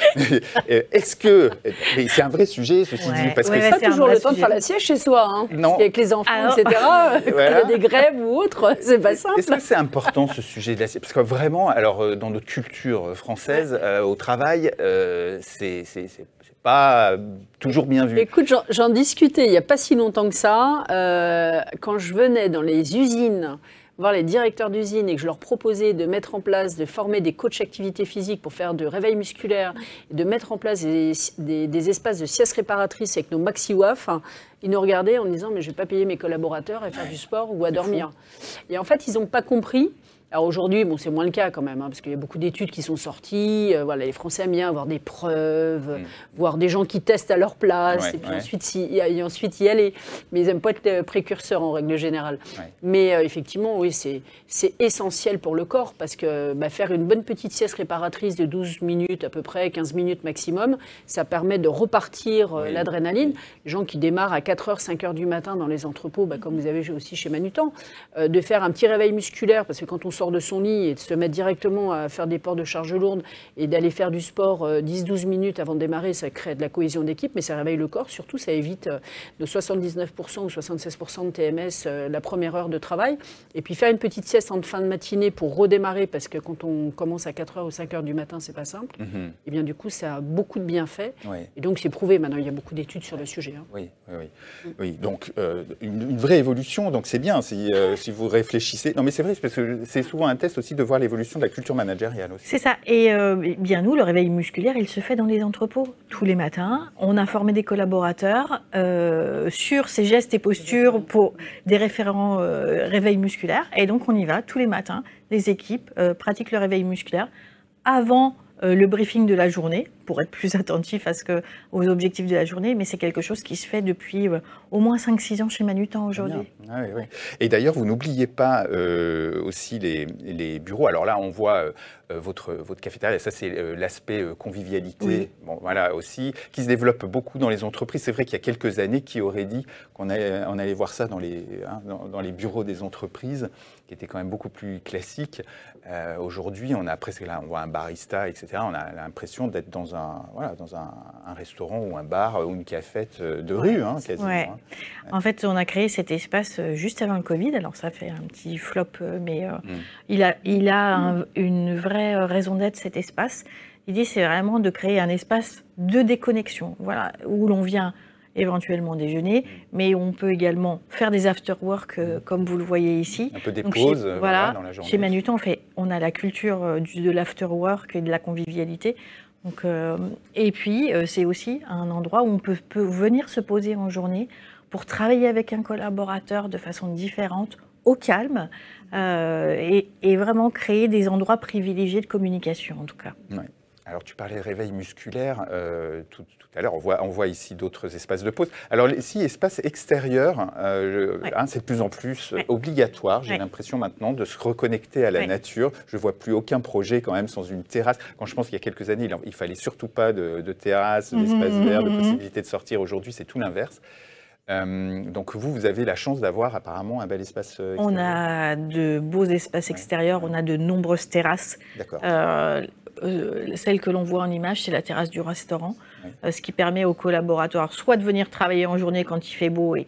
Est-ce que... Mais c'est un vrai sujet, ceci dit. Parce que c'est pas toujours le temps de faire la sieste chez soi. Hein, non. Avec les enfants, etc. Quand il y a des grèves ou autres, c'est pas simple. Est-ce que c'est important ce sujet de la sieste? Parce que vraiment, alors dans notre culture française, au travail, c'est pas toujours bien vu. Écoute, j'en discutais il n'y a pas si longtemps que ça. Quand je venais dans les usines voir les directeurs d'usine et que je leur proposais de mettre en place, de former des coachs activité physique pour faire de réveil musculaire, et de mettre en place des espaces de sieste réparatrice avec nos maxi-WAF, ils nous regardaient en disant « mais je ne vais pas payer mes collaborateurs à faire du sport ou à dormir ». Et en fait, ils n'ont pas compris. Alors aujourd'hui, bon, c'est moins le cas quand même, parce qu'il y a beaucoup d'études qui sont sorties. Voilà, les Français aiment bien avoir des preuves, voir des gens qui testent à leur place, et puis ensuite y aller. Mais ils n'aiment pas être précurseurs en règle générale. Mais effectivement, oui, c'est essentiel pour le corps, parce que faire une bonne petite sieste réparatrice de 12 minutes à peu près, 15 minutes maximum, ça permet de repartir l'adrénaline. Les gens qui démarrent à 4h, 5h du matin dans les entrepôts, comme vous avez aussi chez Manutan, de faire un petit réveil musculaire, parce que quand on sort de son lit et de se mettre directement à faire des ports de charge lourde et d'aller faire du sport 10-12 minutes avant de démarrer, ça crée de la cohésion d'équipe, mais ça réveille le corps. Surtout, ça évite de 79% ou 76% de TMS la première heure de travail. Et puis faire une petite sieste en fin de matinée pour redémarrer, parce que quand on commence à 4h ou 5h du matin, c'est pas simple. Et bien du coup, ça a beaucoup de bienfaits. Et donc, c'est prouvé. Maintenant, il y a beaucoup d'études sur le sujet. Oui. Donc, une vraie évolution. Donc, c'est bien si vous réfléchissez. Non, mais c'est vrai, parce que c'est souvent un test aussi de voir l'évolution de la culture managériale aussi. C'est ça. Et bien nous, le réveil musculaire, il se fait dans les entrepôts tous les matins. On a formé des collaborateurs sur ces gestes et postures pour des référents réveil musculaire. Et donc, on y va tous les matins. Les équipes pratiquent le réveil musculaire avant le briefing de la journée, pour être plus attentif aux objectifs de la journée, mais c'est quelque chose qui se fait depuis au moins 5-6 ans chez Manutan aujourd'hui. Oui. Et d'ailleurs, vous n'oubliez pas aussi les bureaux. Alors là, on voit votre cafétéria, et ça c'est l'aspect convivialité, aussi, qui se développe beaucoup dans les entreprises. C'est vrai qu'il y a quelques années, qui aurait dit qu'on allait voir ça dans les bureaux des entreprises, qui étaient quand même beaucoup plus classiques. Aujourd'hui, on a presque là, on voit un barista, etc. On a l'impression d'être dans un restaurant ou un bar ou une cafette de rue, quasiment. En fait, on a créé cet espace juste avant le Covid. Alors, ça fait un petit flop, mais il a une vraie raison d'être, cet espace. L'idée, c'est vraiment de créer un espace de déconnexion, où l'on vient éventuellement déjeuner, mais on peut également faire des after-work, comme vous le voyez ici. Un peu des pauses dans la journée. Chez Manutan, on a la culture de l'after-work et de la convivialité. Donc, et puis, c'est aussi un endroit où on peut venir se poser en journée pour travailler avec un collaborateur de façon différente, au calme, et vraiment créer des endroits privilégiés de communication, en tout cas. Alors, tu parlais de réveil musculaire tout à l'heure. On voit ici d'autres espaces de pause. Alors, ici, espace extérieur, c'est de plus en plus obligatoire, j'ai l'impression maintenant, de se reconnecter à la nature. Je ne vois plus aucun projet quand même sans une terrasse. Quand je pense qu'il y a quelques années, il ne fallait surtout pas de terrasse, d'espace vert, de possibilité de sortir. Aujourd'hui, c'est tout l'inverse. Donc vous avez la chance d'avoir apparemment un bel espace extérieur. On a de beaux espaces extérieurs, on a de nombreuses terrasses. Celle que l'on voit en image, c'est la terrasse du restaurant, ce qui permet aux collaborateurs soit de venir travailler en journée quand il fait beau et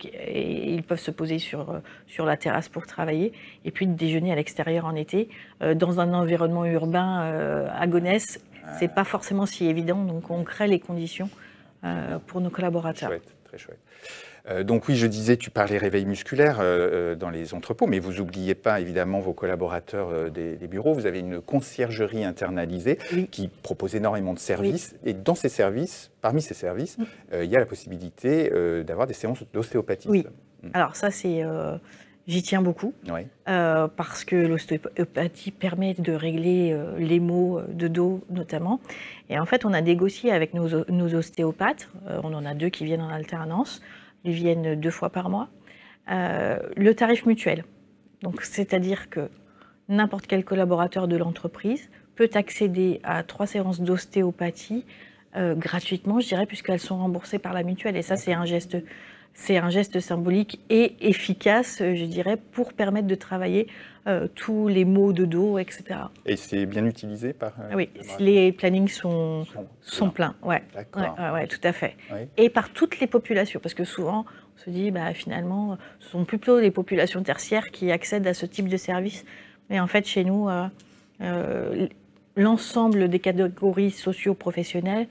ils peuvent se poser sur la terrasse pour travailler, et puis de déjeuner à l'extérieur en été. Dans un environnement urbain à Gonesse, c'est pas forcément si évident, donc on crée les conditions pour nos collaborateurs. Très chouette. Donc oui, je disais, tu parlais réveil musculaire dans les entrepôts, mais vous n'oubliez pas évidemment vos collaborateurs des bureaux. Vous avez une conciergerie internalisée qui propose énormément de services. Et dans ces services, parmi ces services, il y a la possibilité d'avoir des séances d'ostéopathie. Oui, alors ça c'est... J'y tiens beaucoup, parce que l'ostéopathie permet de régler les maux de dos notamment. Et en fait, on a négocié avec nos ostéopathes, on en a 2 qui viennent en alternance, ils viennent 2 fois par mois, le tarif mutuel. Donc, c'est-à-dire que n'importe quel collaborateur de l'entreprise peut accéder à 3 séances d'ostéopathie gratuitement, je dirais, puisqu'elles sont remboursées par la mutuelle. Et ça, c'est un geste c'est un geste symbolique et efficace, je dirais, pour permettre de travailler tous les maux de dos, etc. Et c'est bien utilisé par... Oui, les plannings sont pleins. Ouais. D'accord. Ouais, tout à fait. Oui. Et par toutes les populations, parce que souvent, on se dit, finalement, ce sont plutôt les populations tertiaires qui accèdent à ce type de service. Mais en fait, chez nous, l'ensemble des catégories socio-professionnelles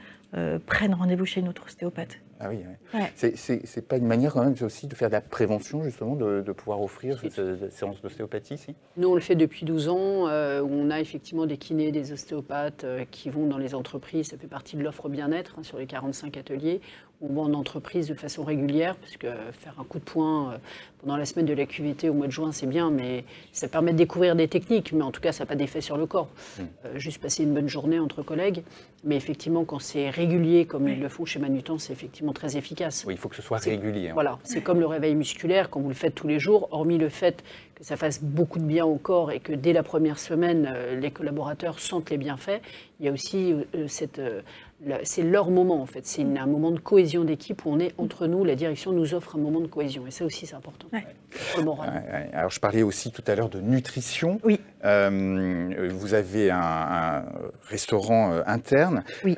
prennent rendez-vous chez notre ostéopathe. Ah oui, Ouais. C'est pas une manière quand même aussi de faire de la prévention, justement, de pouvoir offrir cette séance d'ostéopathie ici? Nous, on le fait depuis 12 ans, où on a effectivement des kinés, des ostéopathes qui vont dans les entreprises. Ça fait partie de l'offre bien-être sur les 45 ateliers. On va en entreprise de façon régulière, parce que faire un coup de poing pendant la semaine de la QVT au mois de juin, c'est bien, mais ça permet de découvrir des techniques, mais en tout cas, ça n'a pas d'effet sur le corps. Juste passer une bonne journée entre collègues. Mais effectivement, quand c'est régulier, comme ils le font chez Manutan, c'est effectivement très efficace. Oui, il faut que ce soit régulier. Voilà, c'est comme le réveil musculaire, quand vous le faites tous les jours, hormis le fait que ça fasse beaucoup de bien au corps et que dès la première semaine, les collaborateurs sentent les bienfaits, il y a aussi c'est leur moment en fait, c'est un moment de cohésion d'équipe où on est entre nous, la direction nous offre un moment de cohésion et ça aussi c'est important pour le moral. Ouais. Alors je parlais aussi tout à l'heure de nutrition. Oui. Vous avez un restaurant interne. Oui.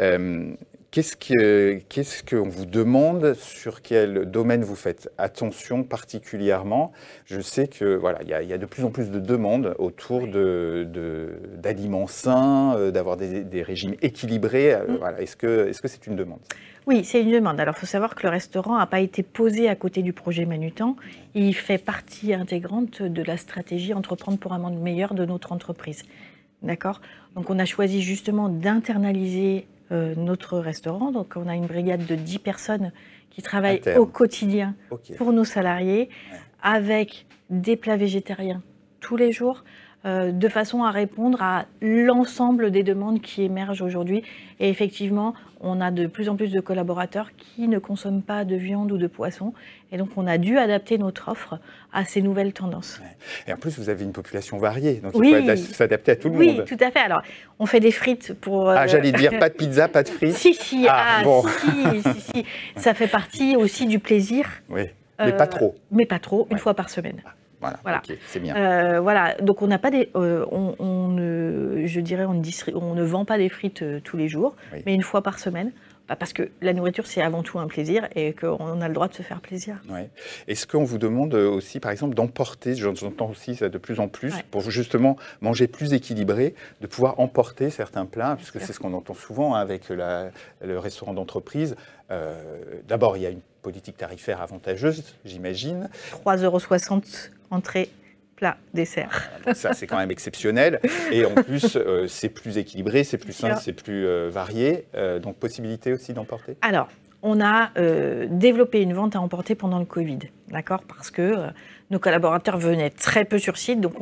Qu'est-ce qu'on vous demande, sur quel domaine vous faites attention particulièrement? Je sais que voilà, il y a de plus en plus de demandes autour d'aliments sains, d'avoir des régimes équilibrés. Voilà. Est-ce que c'est une demande? Oui, c'est une demande. Alors, il faut savoir que le restaurant n'a pas été posé à côté du projet Manutan. Il fait partie intégrante de la stratégie Entreprendre pour un monde meilleur de notre entreprise. D'accord? Donc, on a choisi justement d'internaliser notre restaurant. Donc, on a une brigade de 10 personnes qui travaillent au quotidien pour nos salariés, avec des plats végétariens tous les jours, de façon à répondre à l'ensemble des demandes qui émergent aujourd'hui. Et effectivement, on a de plus en plus de collaborateurs qui ne consomment pas de viande ou de poisson. Et donc, on a dû adapter notre offre à ces nouvelles tendances. Et en plus, vous avez une population variée, donc oui. il faut s'adapter à tout le monde. Oui, tout à fait. Alors, on fait des frites pour... j'allais dire, pas de pizza, pas de frites. Si, bon. si. Ça fait partie aussi du plaisir. Oui, mais pas trop. Mais pas trop, une fois par semaine. Voilà. Okay, c'est bien. Voilà, donc on n'a pas des, on ne vend pas des frites tous les jours, mais une fois par semaine, parce que la nourriture c'est avant tout un plaisir et qu'on a le droit de se faire plaisir. Ouais. Est-ce qu'on vous demande aussi, par exemple, d'emporter, j'entends aussi ça de plus en plus, pour justement manger plus équilibré, de pouvoir emporter certains plats, puisque c'est ce qu'on entend souvent avec le restaurant d'entreprise. D'abord, il y a une politique tarifaire avantageuse, j'imagine. 3,60 € entrée, plat, dessert. Donc ça, c'est quand même exceptionnel. Et en plus, c'est plus équilibré, c'est plus sain, c'est plus varié. Donc, possibilité aussi d'emporter? Alors, on a développé une vente à emporter pendant le Covid, d'accord? Parce que nos collaborateurs venaient très peu sur site, donc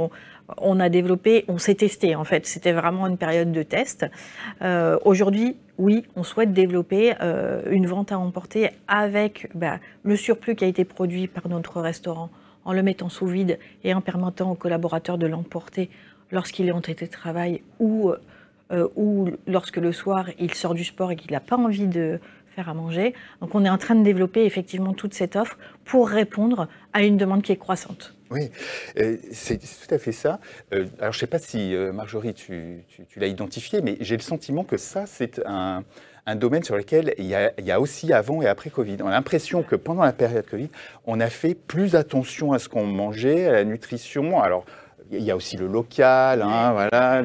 on a développé, on s'est testé en fait. C'était vraiment une période de test. Aujourd'hui, oui, on souhaite développer une vente à emporter avec le surplus qui a été produit par notre restaurant, en le mettant sous vide et en permettant aux collaborateurs de l'emporter lorsqu'il est en télétravail ou lorsque le soir il sort du sport et qu'il n'a pas envie de faire à manger. Donc on est en train de développer effectivement toute cette offre pour répondre à une demande qui est croissante. Oui, c'est tout à fait ça. Alors je ne sais pas si Marjorie, tu l'as identifié, mais j'ai le sentiment que ça, c'est un domaine sur lequel il y a aussi avant et après Covid. On a l'impression que pendant la période Covid, on a fait plus attention à ce qu'on mangeait, à la nutrition. Alors, il y a aussi le local, voilà.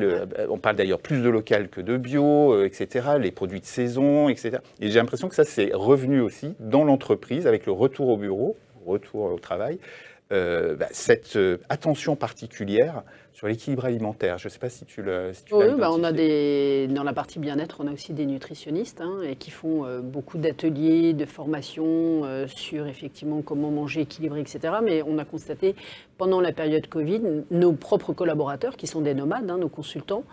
On parle d'ailleurs plus de local que de bio, etc. Les produits de saison, etc. Et j'ai l'impression que ça, c'est revenu aussi dans l'entreprise avec le retour au bureau, retour au travail. Cette attention particulière sur l'équilibre alimentaire. Je ne sais pas si tu l'as on a dans la partie bien-être, on a aussi des nutritionnistes et qui font beaucoup d'ateliers, de formations sur effectivement comment manger équilibré, etc. Mais on a constaté pendant la période Covid, nos propres collaborateurs, qui sont des nomades, nos consultants,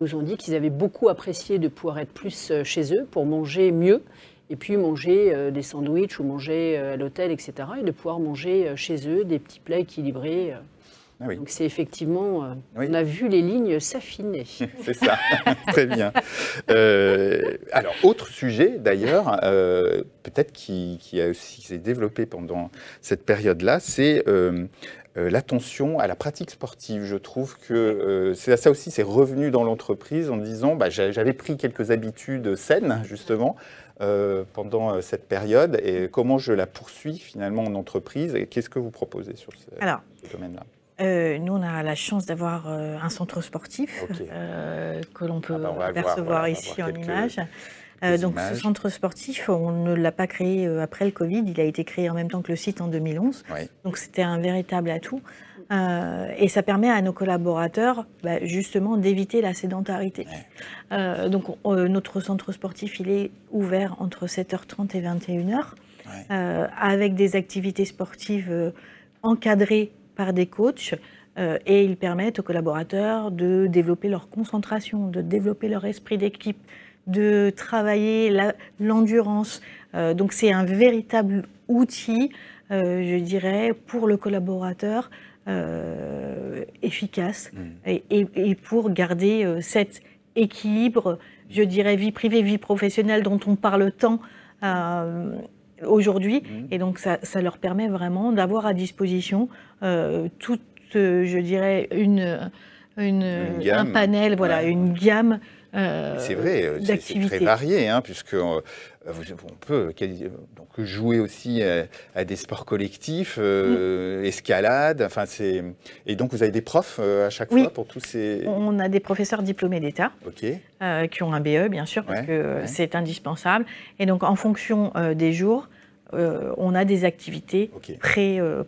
nous ont dit qu'ils avaient beaucoup apprécié de pouvoir être plus chez eux pour manger mieux. Et puis manger des sandwichs ou manger à l'hôtel, etc. Et de pouvoir manger chez eux des petits plats équilibrés. Ah oui. Donc c'est effectivement, Oui. on a vu les lignes s'affiner. C'est ça, très bien. Alors, autre sujet d'ailleurs, peut-être qui s'est développé pendant cette période-là, c'est l'attention à la pratique sportive. Je trouve que ça aussi, c'est revenu dans l'entreprise en disant, j'avais pris quelques habitudes saines, justement, pendant cette période, et comment je la poursuis finalement en entreprise, et qu'est-ce que vous proposez sur ce domaine-là? Nous, on a la chance d'avoir un centre sportif que l'on peut on va apercevoir ici en image. Donc, ce centre sportif, on ne l'a pas créé après le Covid, il a été créé en même temps que le site en 2011. Oui. Donc, c'était un véritable atout. Et ça permet à nos collaborateurs, justement, d'éviter la sédentarité. Ouais. Donc, notre centre sportif, il est ouvert entre 7h30 et 21h, avec des activités sportives encadrées par des coachs, et ils permettent aux collaborateurs de développer leur concentration, de développer leur esprit d'équipe, de travailler l'endurance. Donc c'est un véritable outil, je dirais, pour le collaborateur efficace et pour garder cet équilibre, je dirais, vie privée, vie professionnelle dont on parle tant aujourd'hui. Et donc ça leur permet vraiment d'avoir à disposition toute, je dirais, un panel, voilà, une gamme c'est vrai, c'est très varié, hein, puisque on peut donc jouer aussi à des sports collectifs, escalade, enfin et donc vous avez des profs à chaque fois pour tous ces... On a des professeurs diplômés d'État qui ont un BE, bien sûr, parce que c'est indispensable. Et donc en fonction des jours, on a des activités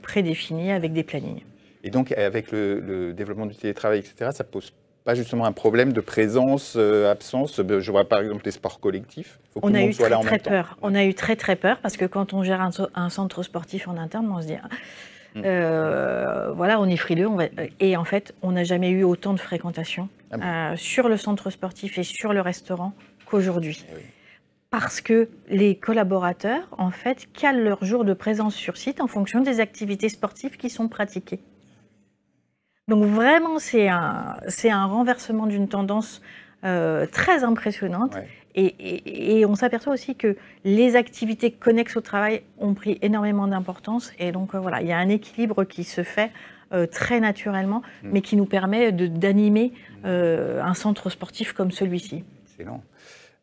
prédéfinies avec des plannings. Et donc avec le développement du télétravail, etc., ça pose pas justement un problème de présence, absence? Je vois par exemple les sports collectifs. Faut que tout le monde soit là en même temps. On a eu très peur parce que quand on gère un centre sportif en interne, on se dit voilà, on est frileux. Et en fait, on n'a jamais eu autant de fréquentation sur le centre sportif et sur le restaurant qu'aujourd'hui. Parce que les collaborateurs, en fait, calent leur jour de présence sur site en fonction des activités sportives qui sont pratiquées. Donc vraiment, c'est un renversement d'une tendance très impressionnante. Et on s'aperçoit aussi que les activités connexes au travail ont pris énormément d'importance. Et donc voilà, il y a un équilibre qui se fait très naturellement, mais qui nous permet d'animer un centre sportif comme celui-ci. Excellent.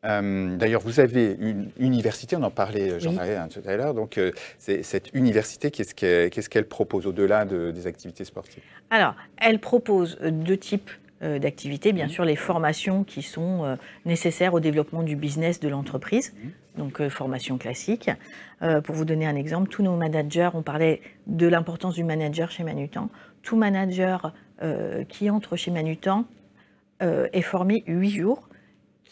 D'ailleurs, vous avez une université, on en parlait, Jean-Marie, tout à l'heure. Donc, cette université, qu'est-ce qu'elle propose au-delà des activités sportives? Alors, elle propose deux types d'activités. Bien sûr, les formations qui sont nécessaires au développement du business de l'entreprise. Donc, formation classique. Pour vous donner un exemple, tous nos managers, on parlait de l'importance du manager chez Manutan. Tout manager qui entre chez Manutan est formé 8 jours.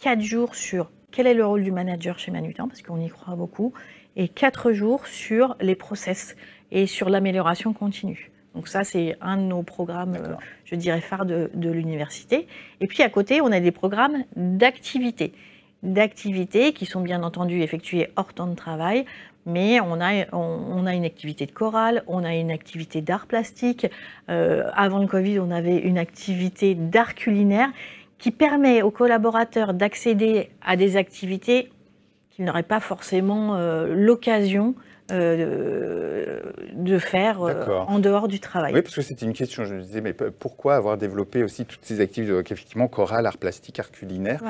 4 jours sur quel est le rôle du manager chez Manutan, parce qu'on y croit beaucoup, et 4 jours sur les process et sur l'amélioration continue. Donc ça, c'est un de nos programmes, je dirais, phares de l'université. Et puis à côté, on a des programmes d'activités qui sont bien entendu effectuées hors temps de travail, mais on a une activité de chorale, on a une activité d'art plastique. Avant le Covid, on avait une activité d'art culinaire qui permet aux collaborateurs d'accéder à des activités qu'ils n'auraient pas forcément l'occasion de faire en dehors du travail. Oui, parce que c'était une question, je me disais, mais pourquoi avoir développé aussi toutes ces activités, donc effectivement, chorale, art plastique, art culinaire,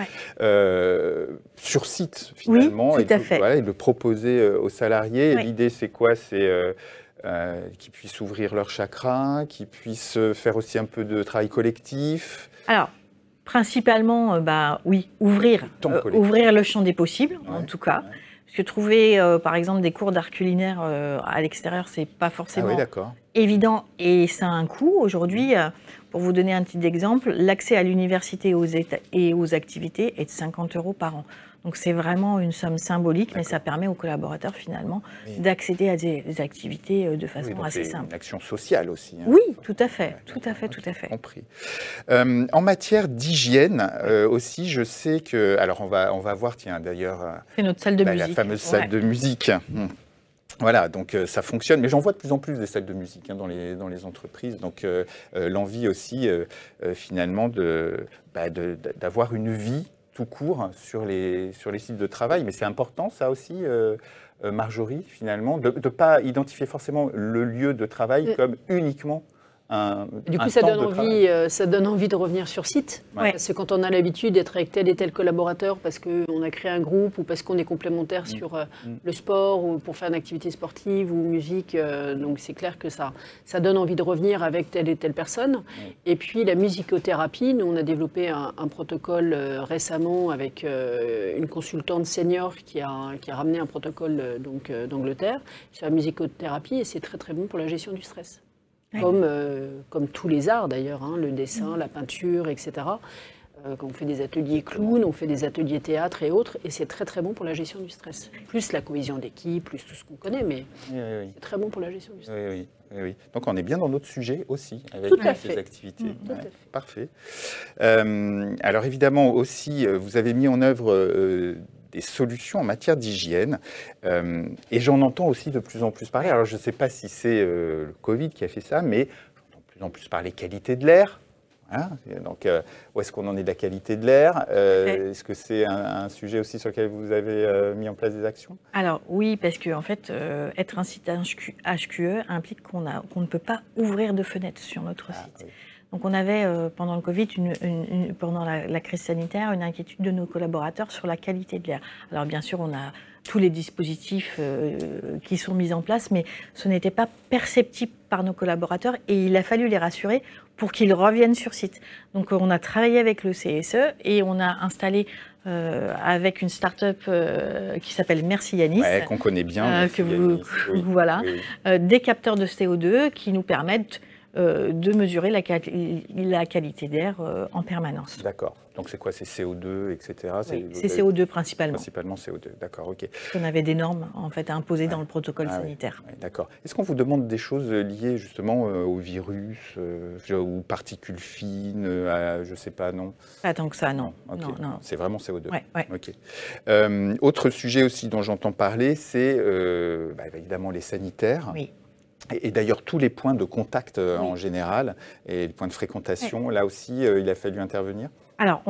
sur site, finalement, oui, tout à fait. Voilà, et de proposer aux salariés. L'idée, c'est quoi? C'est qu'ils puissent ouvrir leur chakra, qu'ils puissent faire aussi un peu de travail collectif. Alors, principalement, ouvrir le champ des possibles, en tout cas. Parce que trouver, par exemple, des cours d'art culinaire à l'extérieur, c'est pas forcément évident et ça a un coût. Aujourd'hui, pour vous donner un petit exemple, l'accès à l'université et aux activités est de 50 € par an. Donc c'est vraiment une somme symbolique, mais ça permet aux collaborateurs finalement d'accéder à des activités de façon assez simple. Une action sociale aussi. Hein. Oui, tout à fait, tout à fait. Compris. En matière d'hygiène aussi, je sais que, alors on va voir, tiens d'ailleurs, c'est notre salle de musique. La fameuse salle de musique. Voilà, donc ça fonctionne, mais j'en vois de plus en plus des salles de musique dans les entreprises. Donc l'envie aussi, finalement, d'avoir une vie tout court sur les sites de travail. Mais c'est important, ça aussi, Marjorie, finalement, de ne pas identifier forcément le lieu de travail comme uniquement du coup, ça donne envie de revenir sur site. Ouais. Parce que quand on a l'habitude d'être avec tel et tel collaborateur parce qu'on a créé un groupe ou parce qu'on est complémentaire sur le sport ou pour faire une activité sportive ou musique, donc c'est clair que ça donne envie de revenir avec telle et telle personne. Et puis la musicothérapie, nous on a développé un protocole récemment avec une consultante senior qui a ramené un protocole d'Angleterre sur la musicothérapie et c'est très très bon pour la gestion du stress. Comme tous les arts d'ailleurs, le dessin, la peinture, etc. Quand on fait des ateliers clown, on fait des ateliers théâtre et autres, et c'est très très bon pour la gestion du stress. Plus la cohésion d'équipe, plus tout ce qu'on connaît, mais c'est très bon pour la gestion du stress. Oui. Donc on est bien dans notre sujet aussi, avec ces activités. Tout à fait. Parfait. Alors évidemment aussi, vous avez mis en œuvre des solutions en matière d'hygiène. Et j'en entends aussi de plus en plus parler. Alors, je ne sais pas si c'est le Covid qui a fait ça, mais j'entends de plus en plus parler qualité de l'air. Donc, où est-ce qu'on en est de la qualité de l'air Est-ce que c'est un sujet aussi sur lequel vous avez mis en place des actions? Alors oui, parce que en fait, être un site HQE implique qu'on ne peut pas ouvrir de fenêtres sur notre site. Oui. Donc on avait, pendant le Covid, pendant la crise sanitaire, une inquiétude de nos collaborateurs sur la qualité de l'air. Alors bien sûr, on a tous les dispositifs qui sont mis en place, mais ce n'était pas perceptible par nos collaborateurs et il a fallu les rassurer pour qu'ils reviennent sur site. Donc on a travaillé avec le CSE et on a installé avec une start-up qui s'appelle Merci Yanis, qu'on connaît bien, voilà, des capteurs de CO2 qui nous permettent de mesurer la qualité d'air en permanence. D'accord. Donc c'est quoi? C'est CO2, etc. C'est CO2 principalement. Principalement CO2, d'accord, ok. Parce qu'on avait des normes en fait à imposer dans le protocole sanitaire. Ouais, d'accord. Est-ce qu'on vous demande des choses liées justement au virus, aux particules fines, je ne sais pas, non? Pas tant que ça, non. Okay. Non. C'est vraiment CO2. Ouais. Ok. Autre sujet aussi dont j'entends parler, c'est évidemment les sanitaires. Oui. Et d'ailleurs, tous les points de contact en général et les points de fréquentation, là aussi, il a fallu intervenir? Alors,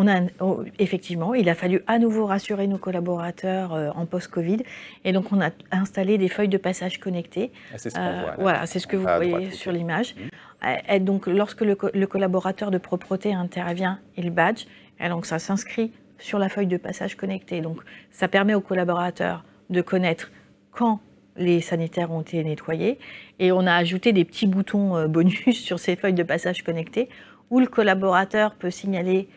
effectivement, il a fallu à nouveau rassurer nos collaborateurs en post-Covid. Et donc, on a installé des feuilles de passage connectées. C'est ce qu'on voit. Voilà, c'est ce que vous voyez sur l'image. Et donc, lorsque le collaborateur de propreté intervient, il badge. Et donc, ça s'inscrit sur la feuille de passage connectée. Donc, ça permet aux collaborateurs de connaître quand les sanitaires ont été nettoyés. Et on a ajouté des petits boutons bonus sur ces feuilles de passage connectées où le collaborateur peut signaler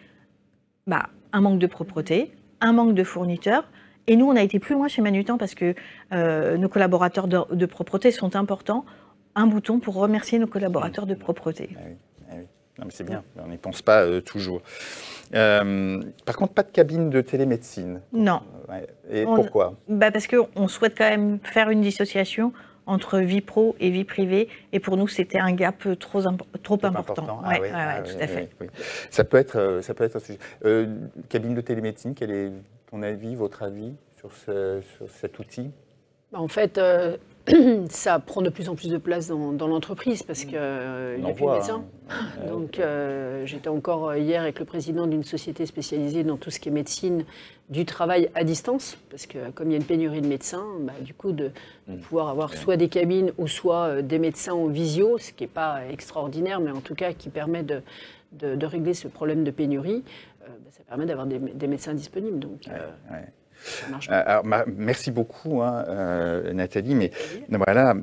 un manque de propreté, un manque de fournisseurs. Et nous, on a été plus loin chez Manutan parce que nos collaborateurs de propreté sont importants. Un bouton pour remercier nos collaborateurs de propreté. Ah oui. Non, mais c'est bien, on n'y pense pas toujours. Par contre, pas de cabine de télémédecine. Non. Et pourquoi? Parce qu'on souhaite quand même faire une dissociation entre vie pro et vie privée. Et pour nous, c'était un gap trop important. Oui, tout à fait. Oui. Ça peut être un sujet. Cabine de télémédecine, quel est ton avis, votre avis sur cet outil? En fait, ça prend de plus en plus de place dans l'entreprise parce qu'il n'y a plus de médecins. Donc, j'étais encore hier avec le président d'une société spécialisée dans tout ce qui est médecine du travail à distance, parce que comme il y a une pénurie de médecins, du coup, de pouvoir avoir soit des cabines ou soit des médecins en visio, ce qui n'est pas extraordinaire, mais en tout cas qui permet de régler ce problème de pénurie, ça permet d'avoir des médecins disponibles. Donc, alors, merci beaucoup, Nathalie, mais voilà,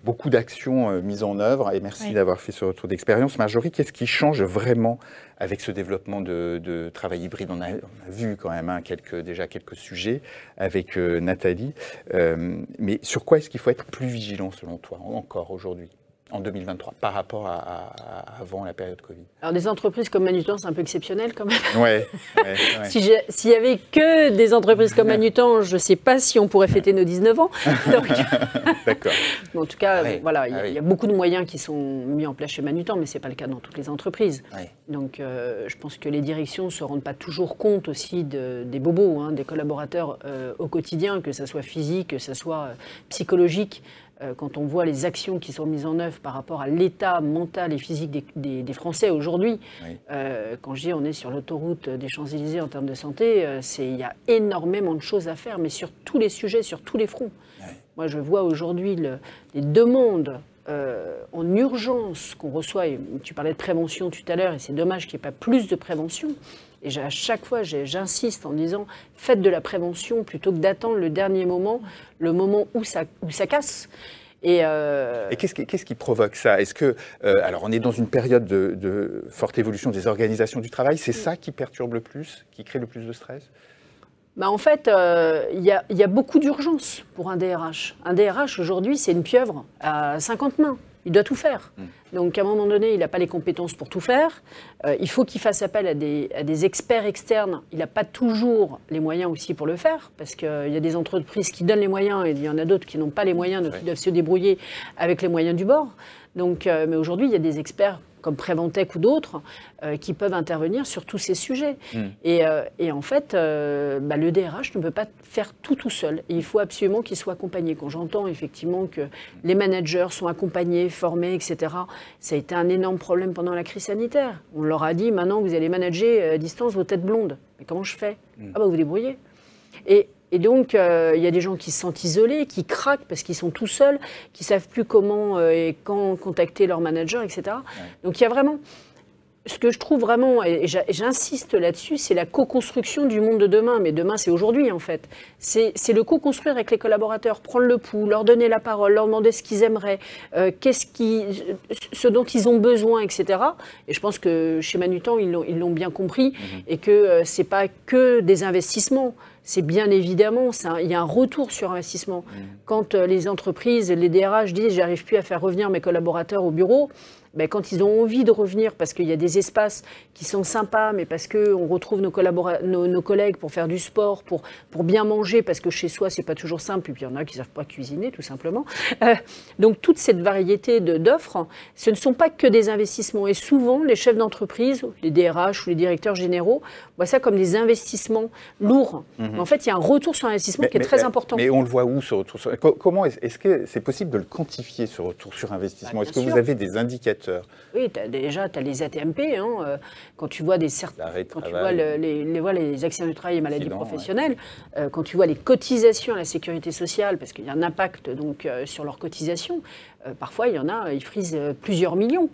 beaucoup d'actions mises en œuvre et merci d'avoir fait ce retour d'expérience. Marjorie, qu'est-ce qui change vraiment avec ce développement de travail hybride? On a vu quand même déjà quelques sujets avec Nathalie, mais sur quoi est-ce qu'il faut être plus vigilant selon toi encore aujourd'hui? en 2023 par rapport à avant la période Covid? Alors des entreprises comme Manutan, c'est un peu exceptionnel quand même. Ouais. S'il y avait que des entreprises comme Manutan, je ne sais pas si on pourrait fêter nos 19 ans. D'accord. En tout cas, voilà, il y a beaucoup de moyens qui sont mis en place chez Manutan, mais ce n'est pas le cas dans toutes les entreprises. Ouais. Donc je pense que les directions ne se rendent pas toujours compte aussi des bobos, hein, des collaborateurs au quotidien, que ce soit physique, que ce soit psychologique. Quand on voit les actions qui sont mises en œuvre par rapport à l'état mental et physique des Français aujourd'hui, quand je dis on est sur l'autoroute des Champs-Élysées en termes de santé, il y a énormément de choses à faire, mais sur tous les sujets, sur tous les fronts. Moi, je vois aujourd'hui les demandes en urgence qu'on reçoit, et tu parlais de prévention tout à l'heure, et c'est dommage qu'il n'y ait pas plus de prévention. Et à chaque fois, j'insiste en disant, faites de la prévention plutôt que d'attendre le dernier moment, le moment où ça casse. Et qu'est-ce qui provoque ça? Est-ce que, alors on est dans une période de forte évolution des organisations du travail, c'est ça qui perturbe le plus, qui crée le plus de stress? Bah en fait, il y a beaucoup d'urgence pour un DRH. Un DRH, aujourd'hui, c'est une pieuvre à 50 mains. Il doit tout faire. Donc, à un moment donné, il n'a pas les compétences pour tout faire. Il faut qu'il fasse appel à des experts externes. Il n'a pas toujours les moyens aussi pour le faire, parce qu'il y a des entreprises qui donnent les moyens et il y en a d'autres qui n'ont pas les moyens, donc ils doivent se débrouiller avec les moyens du bord. Donc, mais aujourd'hui, il y a des experts comme Préventec ou d'autres, qui peuvent intervenir sur tous ces sujets. Et en fait, le DRH ne peut pas faire tout seul. Et il faut absolument qu'il soit accompagné. Quand j'entends effectivement que les managers sont accompagnés, formés, etc., ça a été un énorme problème pendant la crise sanitaire. On leur a dit, maintenant, vous allez manager à distance vos têtes blondes. Mais comment je fais? Ah bah, vous débrouillez. Et donc, il y a des gens qui se sentent isolés, qui craquent parce qu'ils sont tout seuls, qui ne savent plus comment et quand contacter leur manager, etc. Ouais. Donc, il y a vraiment... Ce que je trouve vraiment, et j'insiste là-dessus, c'est la co-construction du monde de demain. Mais demain, c'est aujourd'hui, en fait. C'est le co-construire avec les collaborateurs, prendre le pouls, leur donner la parole, leur demander ce qu'ils aimeraient, ce dont ils ont besoin, etc. Et je pense que chez Manutan, ils l'ont bien compris, et que ce n'est pas que des investissements. C'est bien évidemment, il y a un retour sur investissement. Quand les entreprises, les DRH disent « j'arrive plus à faire revenir mes collaborateurs au bureau », quand ils ont envie de revenir, parce qu'il y a des espaces qui sont sympas, mais parce qu'on retrouve nos collègues pour faire du sport, pour bien manger, parce que chez soi, c'est pas toujours simple, et puis il y en a qui ne savent pas cuisiner, tout simplement. Donc toute cette variété d'offres, ce ne sont pas que des investissements. Et souvent, les chefs d'entreprise, les DRH ou les directeurs généraux, voient ça comme des investissements lourds. Mais en fait, il y a un retour sur investissement qui est très important. Mais on le voit où, ce retour sur... Comment est-ce que c'est possible de le quantifier, ce retour sur investissement? Est-ce que vous avez des indicateurs? Oui, tu as les ATMP, hein, quand tu vois les accidents du travail et maladies professionnelles, quand tu vois les cotisations à la sécurité sociale, parce qu'il y a un impact donc, sur leurs cotisations, parfois il y en a, ils frisent plusieurs millions.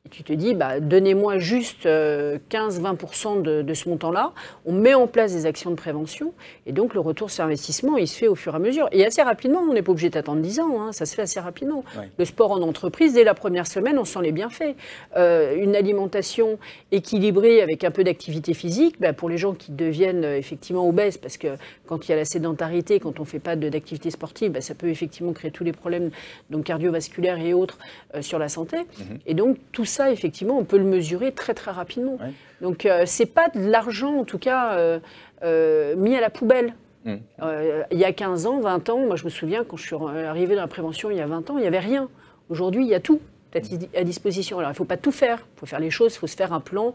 Et tu te dis, donnez-moi juste 15-20% de ce montant-là, on met en place des actions de prévention, et donc le retour sur investissement, il se fait au fur et à mesure. Et assez rapidement, on n'est pas obligé d'attendre 10 ans, hein, ça se fait assez rapidement. Ouais. Le sport en entreprise, dès la première semaine, on sent les bienfaits. Une alimentation équilibrée avec un peu d'activité physique, pour les gens qui deviennent effectivement obèses, parce que quand il y a la sédentarité, quand on ne fait pas d'activité sportive, ça peut effectivement créer tous les problèmes donc, cardiovasculaires et autres sur la santé. Et donc, tout ça, effectivement, on peut le mesurer très, très rapidement. Ouais. Donc, ce n'est pas de l'argent, en tout cas, mis à la poubelle. Il y a 15 ans, 20 ans, moi, je me souviens, quand je suis arrivée dans la prévention il y a 20 ans, il n'y avait rien. Aujourd'hui, il y a tout à disposition. Alors, il ne faut pas tout faire. Il faut faire les choses. Il faut se faire un plan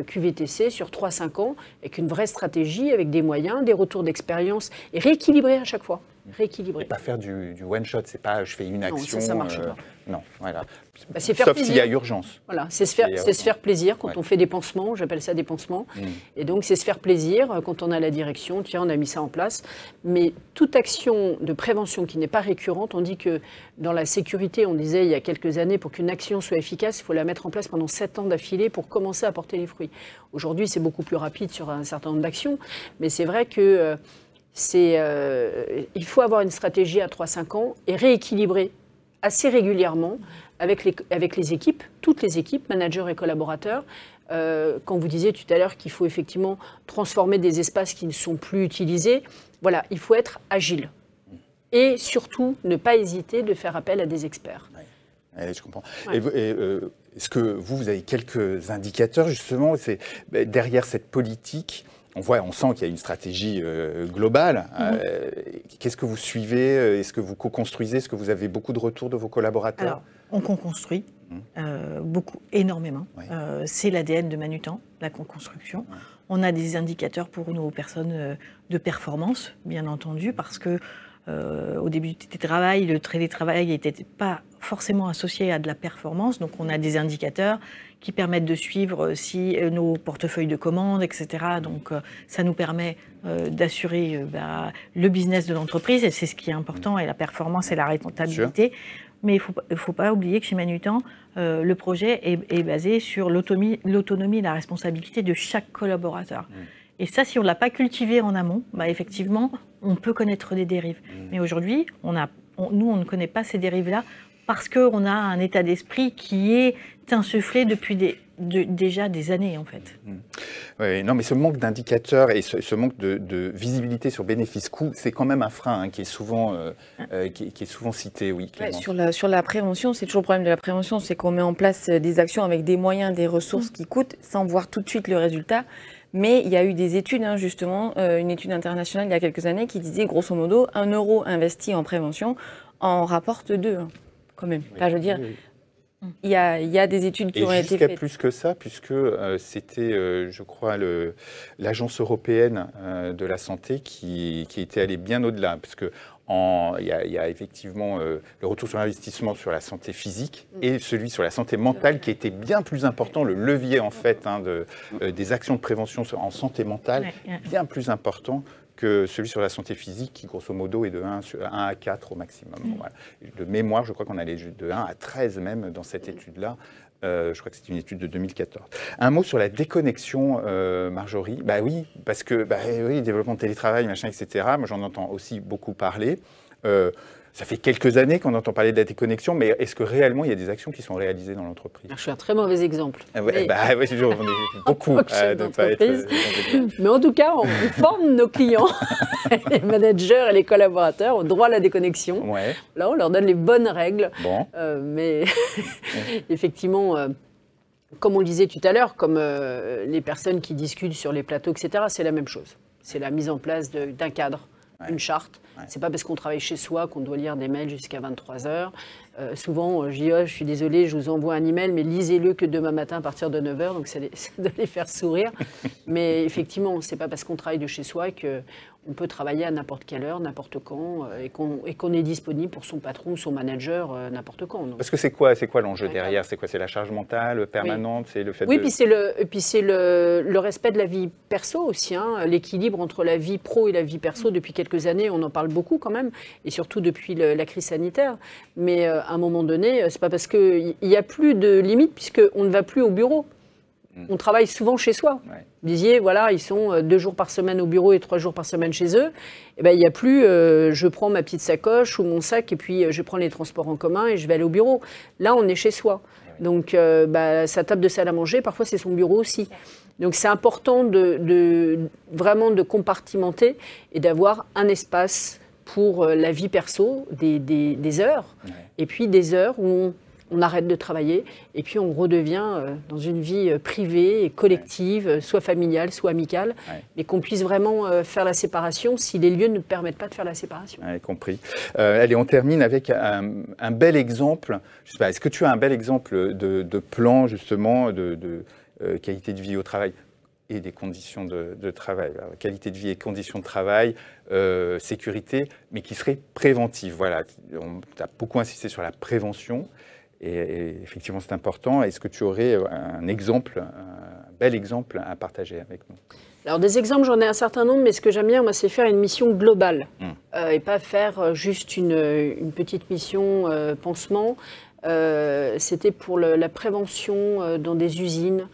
QVTC sur 3-5 ans, avec une vraie stratégie, avec des moyens, des retours d'expérience, et rééquilibrer à chaque fois. Rééquilibrer. Et pas faire du one-shot, c'est pas je fais une action. Non, ça marche pas. Non, voilà. C'est faire Sauf plaisir. s'il y a urgence. Voilà, c'est se faire plaisir quand on fait des pansements, j'appelle ça des pansements. Et donc, c'est se faire plaisir quand on a la direction, tiens, on a mis ça en place. Mais toute action de prévention qui n'est pas récurrente, on dit que dans la sécurité, on disait il y a quelques années, pour qu'une action soit efficace, il faut la mettre en place pendant 7 ans d'affilée pour commencer à porter les fruits. Aujourd'hui, c'est beaucoup plus rapide sur un certain nombre d'actions, mais c'est vrai que il faut avoir une stratégie à 3-5 ans et rééquilibrer assez régulièrement avec les équipes, toutes les équipes, managers et collaborateurs. Quand vous disiez tout à l'heure qu'il faut effectivement transformer des espaces qui ne sont plus utilisés, voilà, il faut être agile. Et surtout, ne pas hésiter de faire appel à des experts. Je comprends. Ouais. Est-ce que vous avez quelques indicateurs, justement, derrière cette politique? On sent qu'il y a une stratégie globale. Qu'est-ce que vous suivez? Est-ce que vous co-construisez? Est-ce que vous avez beaucoup de retours de vos collaborateurs? Alors, on co-construit beaucoup, énormément. Oui. C'est l'ADN de Manutan, la co-construction. Oui. On a des indicateurs pour nos personnes de performance, bien entendu, parce que au début du télétravail, le télétravail n'était pas forcément associé à de la performance. Donc, on a des indicateurs qui permettent de suivre si nos portefeuilles de commandes, etc. Donc, ça nous permet d'assurer le business de l'entreprise, et c'est ce qui est important, et la performance et la rentabilité. Mais il ne faut pas oublier que chez Manutan, le projet est basé sur l'autonomie et la responsabilité de chaque collaborateur. Et ça, si on ne l'a pas cultivé en amont, effectivement, on peut connaître des dérives. Mais aujourd'hui, nous, on ne connaît pas ces dérives-là parce qu'on a un état d'esprit qui est insufflé depuis déjà des années, en fait. Oui, non, mais ce manque d'indicateurs et ce manque de visibilité sur bénéfice-coût, c'est quand même un frein qui est souvent cité, oui. Sur la prévention, c'est toujours le problème de la prévention, c'est qu'on met en place des actions avec des moyens, des ressources qui coûtent, sans voir tout de suite le résultat. Mais il y a eu des études, justement, une étude internationale il y a quelques années qui disait, grosso modo, 1 euro investi en prévention en rapporte 2, quand même. Oui, enfin, je veux dire, il y a des études qui ont été faites. Et jusqu'à plus que ça, puisque c'était, je crois, l'Agence européenne de la santé qui était allée bien au-delà, puisque il y a effectivement le retour sur investissement sur la santé physique et celui sur la santé mentale qui était bien plus important, le levier en fait des actions de prévention en santé mentale, bien plus important que celui sur la santé physique qui grosso modo est de 1 à 4 au maximum. Voilà. De mémoire, je crois qu'on allait de 1 à 13 même dans cette étude-là. Je crois que c'est une étude de 2014. Un mot sur la déconnexion, Marjorie. Oui, parce que oui, développement de télétravail, machin, etc. Moi, j'en entends aussi beaucoup parler. Ça fait quelques années qu'on entend parler de la déconnexion, mais est-ce que réellement il y a des actions qui sont réalisées dans l'entreprise? Je suis un très mauvais exemple. Oui, c'est sûr, on est beaucoup à ne pas être... Mais en tout cas, on forme nos clients, les managers et les collaborateurs au droit à la déconnexion. Ouais. Là, on leur donne les bonnes règles. Bon. Mais effectivement, comme on le disait tout à l'heure, comme les personnes qui discutent sur les plateaux, etc., c'est la même chose. C'est la mise en place d'un cadre. Une charte. C'est pas parce qu'on travaille chez soi qu'on doit lire des mails jusqu'à 23h. Souvent, je suis désolée, je vous envoie un email, mais lisez-le que demain matin à partir de 9h, donc ça doit les faire sourire. Mais effectivement, c'est pas parce qu'on travaille de chez soi qu'on peut travailler à n'importe quelle heure, n'importe quand, et qu'on est disponible pour son patron ou son manager n'importe quand. Donc. Parce que c'est quoi l'enjeu derrière? C'est quoi? C'est la charge mentale permanente? Oui. C'est le fait puis c'est le respect de la vie perso aussi, l'équilibre entre la vie pro et la vie perso. Depuis quelques années, on en parle beaucoup quand même, et surtout depuis la crise sanitaire. Mais à un moment donné, c'est pas parce qu'il n'y a plus de limite, puisqu'on ne va plus au bureau. On travaille souvent chez soi. Ouais. Vous disiez, voilà, ils sont 2 jours par semaine au bureau et 3 jours par semaine chez eux. Et ben, il n'y a plus, je prends ma petite sacoche ou mon sac et puis je prends les transports en commun et je vais aller au bureau. Là, on est chez soi. Donc, sa table de salle à manger, parfois, c'est son bureau aussi. Donc, c'est important vraiment de compartimenter et d'avoir un espace pour la vie perso, des heures, et puis des heures où on arrête de travailler, et puis on redevient dans une vie privée et collective, soit familiale, soit amicale, mais qu'on puisse vraiment faire la séparation si les lieux ne permettent pas de faire la séparation. Compris. Allez, on termine avec un bel exemple. Je sais pas, est-ce que tu as un bel exemple de plan, justement, de qualité de vie au travail et des conditions de travail, qualité de vie et conditions de travail, sécurité, mais qui serait préventive. Voilà, on a beaucoup insisté sur la prévention. Et effectivement, c'est important. Est-ce que tu aurais un bel exemple à partager avec nous? Alors, des exemples, j'en ai un certain nombre, mais ce que j'aime bien, moi, c'est faire une mission globale et pas faire juste une petite mission pansement. C'était pour la prévention dans des usines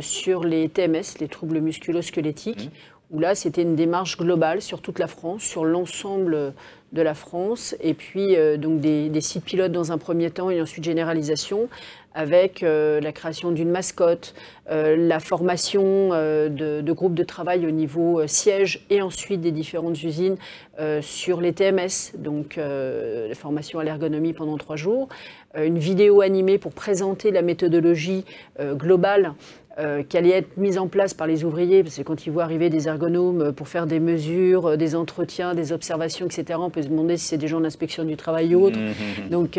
sur les TMS, les troubles musculo-squelettiques, où là, c'était une démarche globale sur toute la France, sur l'ensemble de la France, et puis donc des sites pilotes dans un premier temps et ensuite généralisation, avec la création d'une mascotte, la formation de groupes de travail au niveau siège et ensuite des différentes usines sur les TMS, donc la formation à l'ergonomie pendant 3 jours, une vidéo animée pour présenter la méthodologie globale qui allait être mise en place par les ouvriers, parce que quand ils voient arriver des ergonomes pour faire des mesures, des entretiens, des observations, etc., on peut se demander si c'est des gens d'inspection du travail ou autre. Donc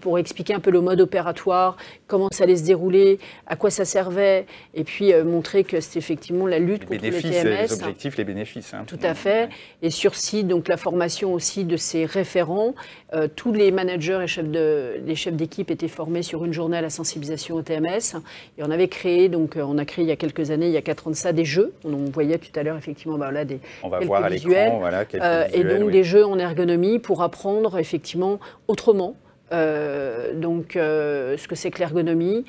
pour expliquer un peu le mode opératoire, comment ça allait se dérouler, à quoi ça servait, et puis montrer que c'est effectivement la lutte contre les TMS. Les objectifs, les bénéfices. Hein. Tout à fait. Et sur site, donc la formation aussi de ces référents. Tous les managers et les chefs d'équipe étaient formés sur une journée à la sensibilisation au TMS. Et on avait créé donc on a créé il y a quelques années, il y a 4 ans de ça, des jeux. On voyait tout à l'heure effectivement là, on va voir à l'écran, voilà, quelques visuels. Et donc des jeux en ergonomie pour apprendre effectivement autrement. Ce que c'est que l'ergonomie,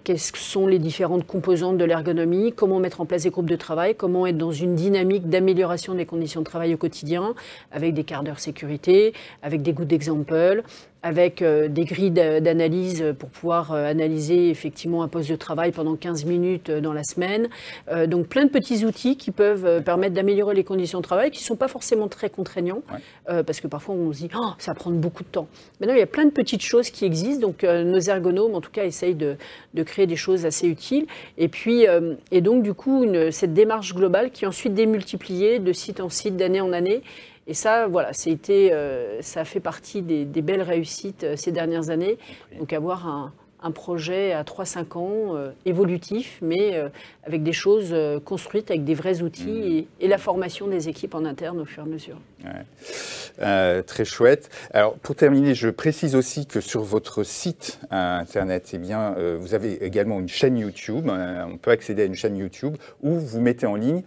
quelles sont les différentes composantes de l'ergonomie, comment mettre en place des groupes de travail, comment être dans une dynamique d'amélioration des conditions de travail au quotidien, avec des quarts d'heure sécurité, avec des good examples, avec des grilles d'analyse pour pouvoir analyser effectivement un poste de travail pendant 15 minutes dans la semaine. Donc plein de petits outils qui peuvent permettre d'améliorer les conditions de travail, qui ne sont pas forcément très contraignants, parce que parfois on se dit oh, ça va prendre beaucoup de temps. Maintenant il y a plein de petites choses qui existent, donc nos ergonomes en tout cas essayent de créer des choses assez utiles. Et puis et donc du coup cette démarche globale qui est ensuite démultipliée de site en site, d'année en année. Et ça, voilà, ça a fait partie des belles réussites ces dernières années. Donc avoir un projet à 3-5 ans, évolutif, mais avec des choses construites, avec des vrais outils et la formation des équipes en interne au fur et à mesure. Ouais. Très chouette. Alors, pour terminer, je précise aussi que sur votre site internet, eh bien, vous avez également une chaîne YouTube. On peut accéder à une chaîne YouTube où vous mettez en ligne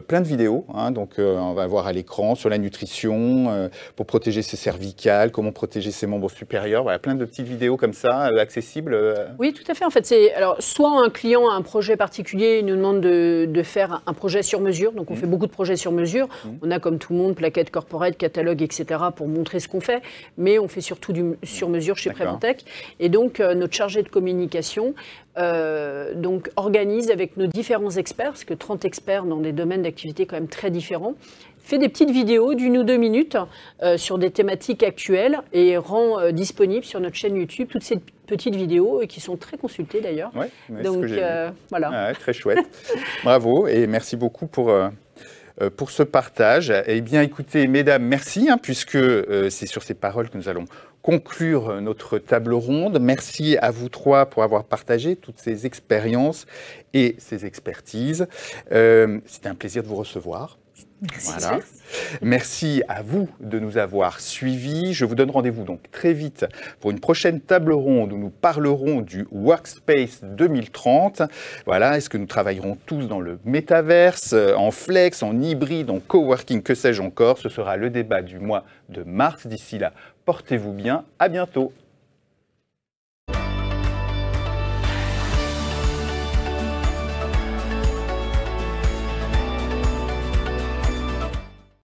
plein de vidéos, hein, donc on va voir à l'écran sur la nutrition, pour protéger ses cervicales, comment protéger ses membres supérieurs, voilà, plein de petites vidéos comme ça, accessibles. Oui, tout à fait. En fait, alors soit un client a un projet particulier, il nous demande de faire un projet sur mesure, donc on fait beaucoup de projets sur mesure. On a comme tout le monde plaquettes corporate, catalogue, etc. pour montrer ce qu'on fait, mais on fait surtout du sur mesure chez Préventec. Et donc notre chargé de communication donc organise avec nos différents experts, parce que 30 experts dans des domaines d'activité quand même très différents, fait des petites vidéos d'1 ou 2 minutes sur des thématiques actuelles et rend disponible sur notre chaîne YouTube toutes ces petites vidéos qui sont très consultées d'ailleurs. Ouais, donc voilà. Ouais, très chouette. Bravo et merci beaucoup pour ce partage. Eh bien, écoutez, mesdames, merci, hein, puisque c'est sur ces paroles que nous allons conclure notre table ronde. Merci à vous 3 pour avoir partagé toutes ces expériences et ces expertises. C'était un plaisir de vous recevoir. Merci. Voilà. Merci à vous de nous avoir suivis. Je vous donne rendez-vous donc très vite pour une prochaine table ronde où nous parlerons du Workspace 2030. Voilà, est-ce que nous travaillerons tous dans le métaverse, en flex, en hybride, en coworking, que sais-je encore? Ce sera le débat du mois de mars. D'ici là, portez-vous bien. À bientôt.